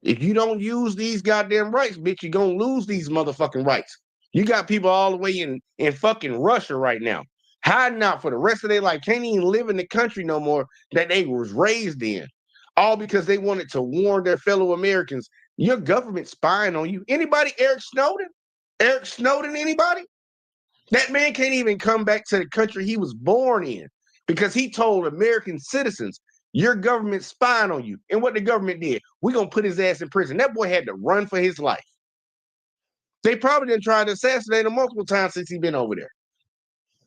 If you don't use these goddamn rights, bitch, you're gonna lose these motherfucking rights. You got people all the way in fucking Russia right now, hiding out for the rest of their life, can't even live in the country no more that they was raised in, all because they wanted to warn their fellow Americans, your government spying on you. Anybody, Eric Snowden? Eric Snowden, anybody? That man can't even come back to the country he was born in because he told American citizens, your government spying on you. And what the government did, we're going to put his ass in prison. That boy had to run for his life. They probably didn't try to assassinate him multiple times since he's been over there.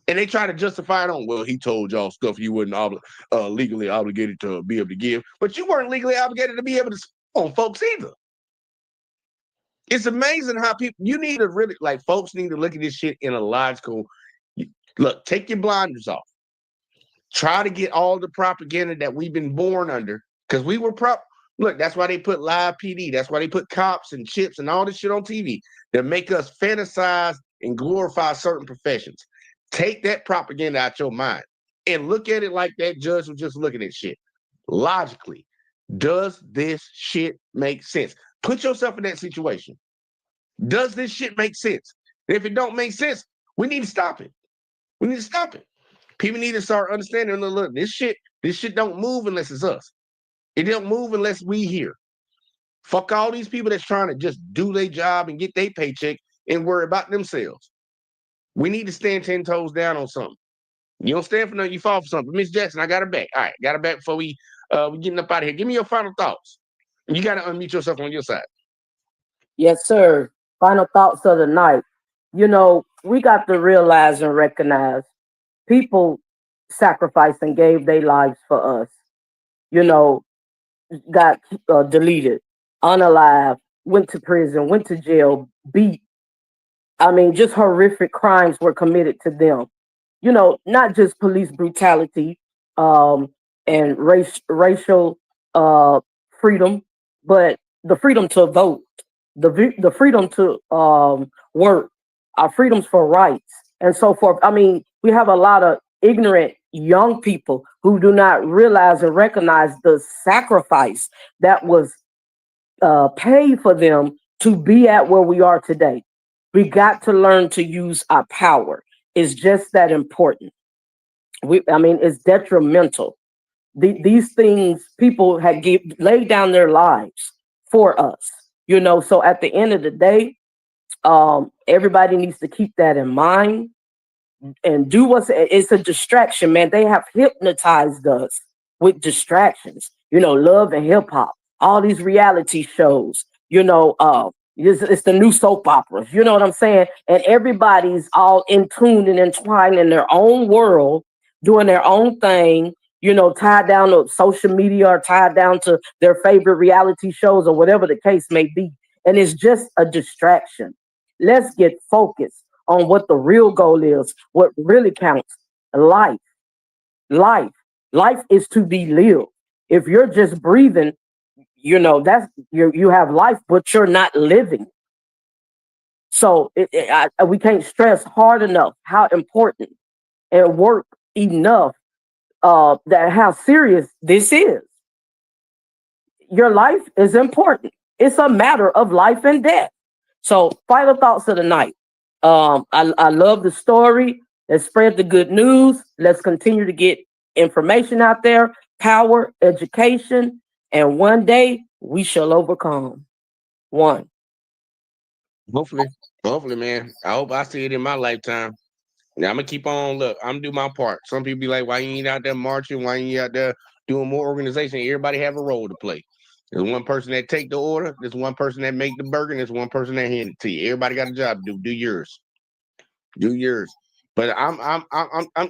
And they try to justify it on, well, he told y'all stuff you wasn't legally obligated to be able to give. But you weren't legally obligated to be able to spy on folks either. It's amazing how people, you need to really, like, folks need to look at this shit in a logical, look, take your blinders off. Try to get all the propaganda that we've been born under, because we were look, that's why they put live PD. That's why they put cops and chips and all this shit on TV that make us fantasize and glorify certain professions. Take that propaganda out your mind and look at it like that judge was just looking at shit. Logically, does this shit make sense? Put yourself in that situation. Does this shit make sense? And if it don't make sense, we need to stop it. We need to stop it. People need to start understanding, look, this shit don't move unless it's us. It don't move unless we here. Fuck all these people that's trying to just do their job and get their paycheck and worry about themselves. We need to stand 10 toes down on something. You don't stand for nothing, you fall for something. Miss Jackson, I got her back. All right, got her back before we getting up out of here. Give me your final thoughts. You got to unmute yourself on your side. Yes, sir. Final thoughts of the night. You know, we got to realize and recognize people sacrificed and gave their lives for us. You know, got deleted, unalive, went to prison, went to jail, beat. I mean, just horrific crimes were committed to them. You know, not just police brutality and racial freedom, but the freedom to vote, the freedom to work, our freedoms for rights, and so forth. I mean, we have a lot of ignorant young people who do not realize and recognize the sacrifice that was paid for them to be at where we are today. We got to learn to use our power. It's just that important. It's detrimental. These things, people had laid down their lives for us, you know. So at the end of the day, everybody needs to keep that in mind and do it's a distraction, man. They have hypnotized us with distractions, you know, love and hip hop, all these reality shows, you know, it's the new soap operas, you know what I'm saying? And everybody's all in tune and entwined in their own world, doing their own thing, you know, tied down to social media or tied down to their favorite reality shows or whatever the case may be. And it's just a distraction. Let's get focused on what the real goal is, what really counts. Life is to be lived. If you're just breathing, you know, that's you have life, but you're not living. So we can't stress hard enough how important and work enough that how serious this is. Your life is important. It's a matter of life and death. So final thoughts of the night. I love the story. Let's spread the good news. Let's continue to get information out there, power, education, and one day we shall overcome. One. Hopefully, man. I hope I see it in my lifetime. Now I'm gonna keep on. Look, I'm gonna do my part. Some people be like, "Why you ain't out there marching? Why you ain't out there doing more organization?" Everybody have a role to play. There's one person that take the order. There's one person that make the burger. And there's one person that hand it to you. Everybody got a job to do. Do yours. Do yours. But I'm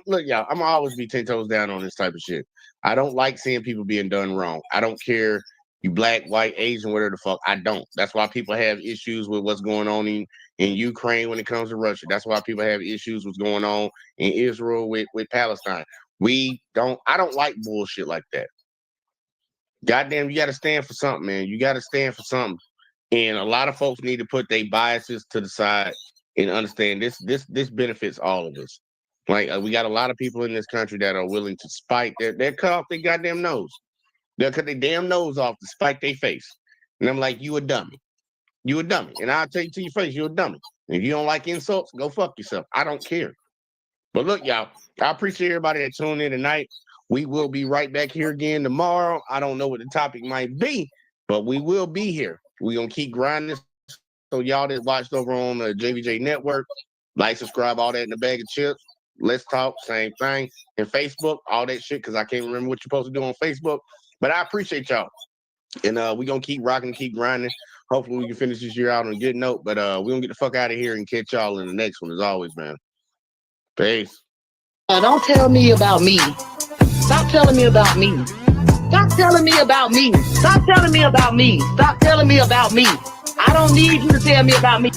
look, y'all. I'm always be 10 toes down on this type of shit. I don't like seeing people being done wrong. I don't care you black, white, Asian, whatever the fuck. I don't. That's why people have issues with what's going on in Ukraine when it comes to Russia. That's why people have issues with what's going on in Israel with Palestine. I don't like bullshit like that. Goddamn, you got to stand for something, man. You got to stand for something. And a lot of folks need to put their biases to the side and understand this benefits all of us. Like we got a lot of people in this country that are willing to spite they'll cut off their goddamn nose. They'll cut their damn nose off to spite their face. And I'm like, you a dummy. You a dummy. And I'll tell you to your face, you're a dummy. And if you don't like insults, go fuck yourself. I don't care. But look, y'all, I appreciate everybody that tuned in tonight. We will be right back here again tomorrow. I don't know what the topic might be, but we will be here. We're going to keep grinding this. So y'all that watched over on the JVJ Network, like, subscribe, all that in the bag of chips. Let's talk, same thing. And Facebook, all that shit, because I can't remember what you're supposed to do on Facebook. But I appreciate y'all. And we're going to keep rocking, keep grinding. Hopefully we can finish this year out on a good note. But we're going to get the fuck out of here and catch y'all in the next one, as always, man. Peace. Don't tell me about me. Stop telling me about me. Stop telling me about me. Stop telling me about me. Stop telling me about me. I don't need you to tell me about me.